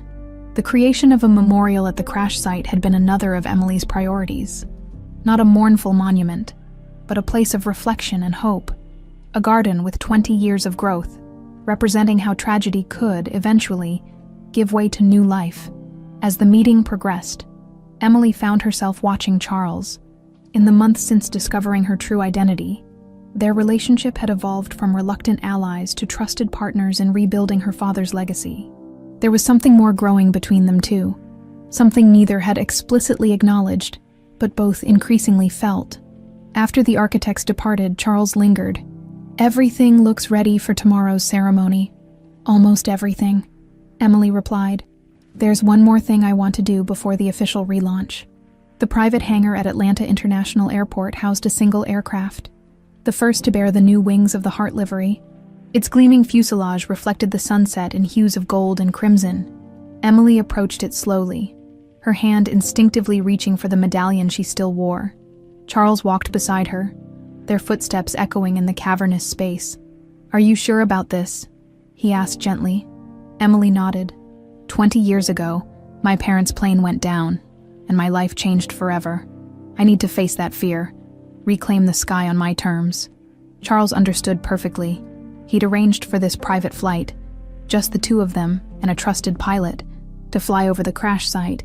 The creation of a memorial at the crash site had been another of Emily's priorities. Not a mournful monument, but a place of reflection and hope. A garden with 20 years of growth, representing how tragedy could, eventually, give way to new life. As the meeting progressed, Emily found herself watching Charles. In the months since discovering her true identity, their relationship had evolved from reluctant allies to trusted partners in rebuilding her father's legacy. There was something more growing between them too, something neither had explicitly acknowledged, but both increasingly felt. After the architects departed, Charles lingered. "Everything looks ready for tomorrow's ceremony." "Almost everything," Emily replied. "There's one more thing I want to do before the official relaunch." The private hangar at Atlanta International Airport housed a single aircraft, the first to bear the new Wings of the Heart livery. Its gleaming fuselage reflected the sunset in hues of gold and crimson. Emily approached it slowly, her hand instinctively reaching for the medallion she still wore. Charles walked beside her, their footsteps echoing in the cavernous space. "Are you sure about this?" he asked gently. Emily nodded. 20 years ago, my parents' plane went down, and my life changed forever. I need to face that fear, reclaim the sky on my terms." Charles understood perfectly. He'd arranged for this private flight, just the two of them and a trusted pilot, to fly over the crash site,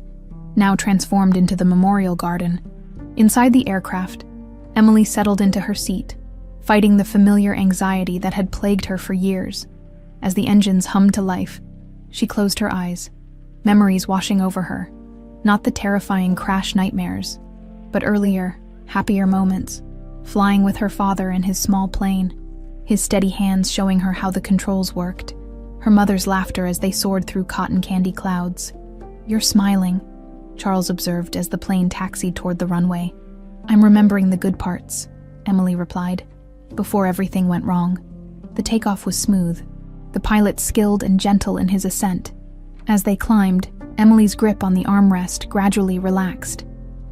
now transformed into the memorial garden. Inside the aircraft, Emily settled into her seat, fighting the familiar anxiety that had plagued her for years. As the engines hummed to life, she closed her eyes, memories washing over her. Not the terrifying crash nightmares, but earlier, happier moments, flying with her father in his small plane, his steady hands showing her how the controls worked, her mother's laughter as they soared through cotton candy clouds. "You're smiling," Charles observed as the plane taxied toward the runway. "I'm remembering the good parts," Emily replied, "before everything went wrong." The takeoff was smooth, the pilot skilled and gentle in his ascent. As they climbed, Emily's grip on the armrest gradually relaxed.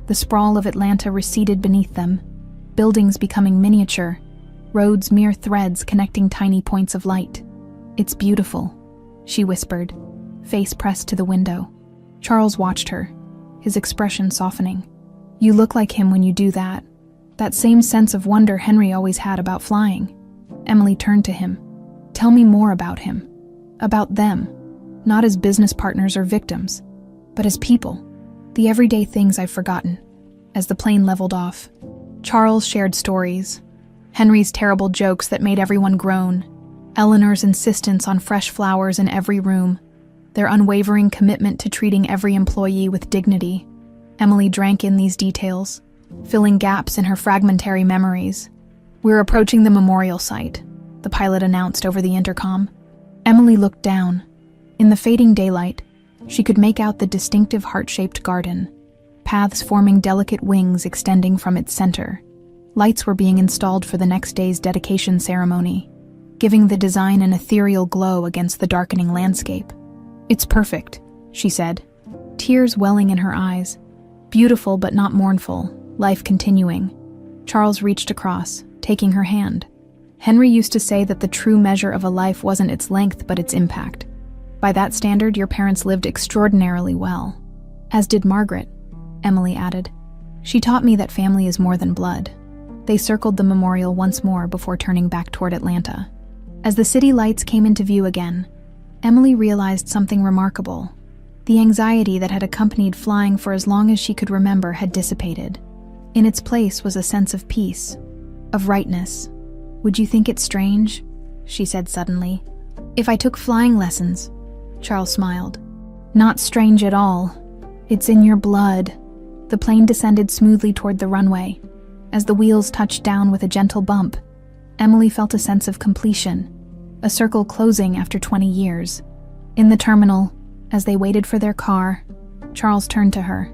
The sprawl of Atlanta receded beneath them, buildings becoming miniature, roads mere threads connecting tiny points of light. "It's beautiful," she whispered, face pressed to the window. Charles watched her, his expression softening. "You look like him when you do that. That same sense of wonder Henry always had about flying." Emily turned to him. "Tell me more about him. About them. Not as business partners or victims, but as people. The everyday things I've forgotten." As the plane leveled off, Charles shared stories. Henry's terrible jokes that made everyone groan, Eleanor's insistence on fresh flowers in every room, their unwavering commitment to treating every employee with dignity. Emily drank in these details, filling gaps in her fragmentary memories. "We're approaching the memorial site," the pilot announced over the intercom. Emily looked down. In the fading daylight, she could make out the distinctive heart-shaped garden, paths forming delicate wings extending from its center. Lights were being installed for the next day's dedication ceremony, giving the design an ethereal glow against the darkening landscape. "It's perfect," she said, tears welling in her eyes. Beautiful but not mournful, life continuing. Charles reached across, taking her hand. Henry used to say that the true measure of a life wasn't its length but its impact. By that standard, your parents lived extraordinarily well. As did Margaret, Emily added. She taught me that family is more than blood. They circled the memorial once more before turning back toward Atlanta. As the city lights came into view again, Emily realized something remarkable. The anxiety that had accompanied flying for as long as she could remember had dissipated. In its place was a sense of peace, of rightness. Would you think it strange? She said suddenly. If I took flying lessons, Charles smiled. Not strange at all. It's in your blood. The plane descended smoothly toward the runway. As the wheels touched down with a gentle bump, Emily felt a sense of completion, a circle closing after 20 years. In the terminal, as they waited for their car, Charles turned to her.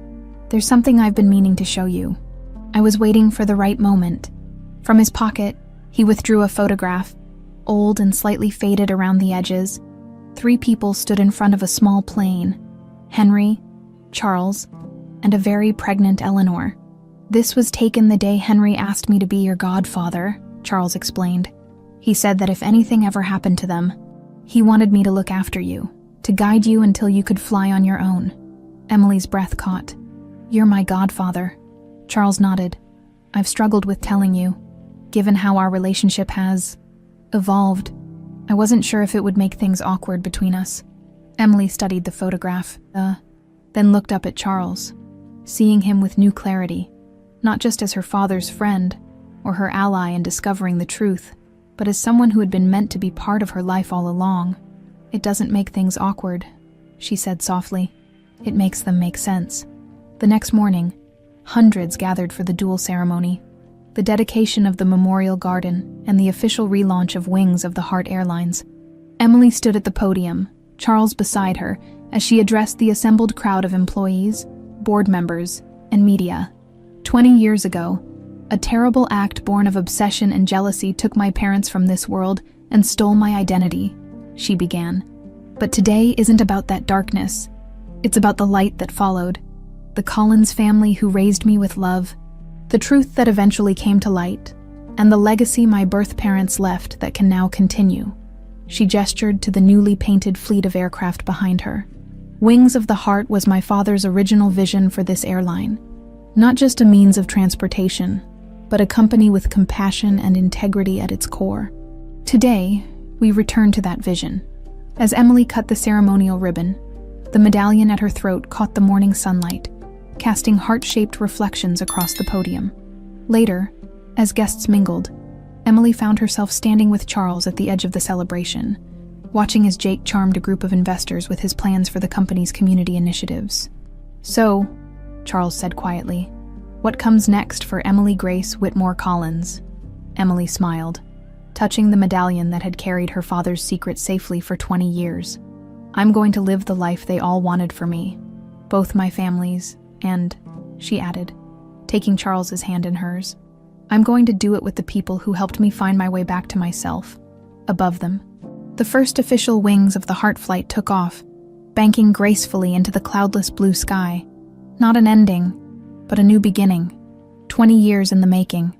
There's something I've been meaning to show you. I was waiting for the right moment. From his pocket, he withdrew a photograph, old and slightly faded around the edges. 3 people stood in front of a small plane: Henry, Charles, and a very pregnant Eleanor. This was taken the day Henry asked me to be your godfather, Charles explained. He said that if anything ever happened to them, he wanted me to look after you, to guide you until you could fly on your own. Emily's breath caught. You're my godfather. Charles nodded. I've struggled with telling you, given how our relationship has evolved. I wasn't sure if it would make things awkward between us. Emily studied the photograph, then looked up at Charles, seeing him with new clarity, not just as her father's friend or her ally in discovering the truth, but as someone who had been meant to be part of her life all along. It doesn't make things awkward, she said softly. It makes them make sense. The next morning, hundreds gathered for the duel ceremony, the dedication of the memorial garden, and the official relaunch of Wings of the Heart Airlines. Emily stood at the podium, Charles beside her, as she addressed the assembled crowd of employees, board members, and media. 20 years ago, a terrible act born of obsession and jealousy took my parents from this world and stole my identity, she began. But today isn't about that darkness. It's about the light that followed, the Collins family who raised me with love, the truth that eventually came to light, and the legacy my birth parents left that can now continue. She gestured to the newly painted fleet of aircraft behind her. Wings of the Heart was my father's original vision for this airline. Not just a means of transportation, but a company with compassion and integrity at its core. Today, we return to that vision. As Emily cut the ceremonial ribbon, the medallion at her throat caught the morning sunlight, casting heart-shaped reflections across the podium. Later, as guests mingled, Emily found herself standing with Charles at the edge of the celebration, watching as Jake charmed a group of investors with his plans for the company's community initiatives. So, Charles said quietly, what comes next for Emily Grace Whitmore Collins? Emily smiled, touching the medallion that had carried her father's secret safely for 20 years. I'm going to live the life they all wanted for me, both my families, and, she added, taking Charles's hand in hers, I'm going to do it with the people who helped me find my way back to myself, above them. The first official Wings of the Heart flight took off, banking gracefully into the cloudless blue sky. Not an ending, but a new beginning. 20 years in the making.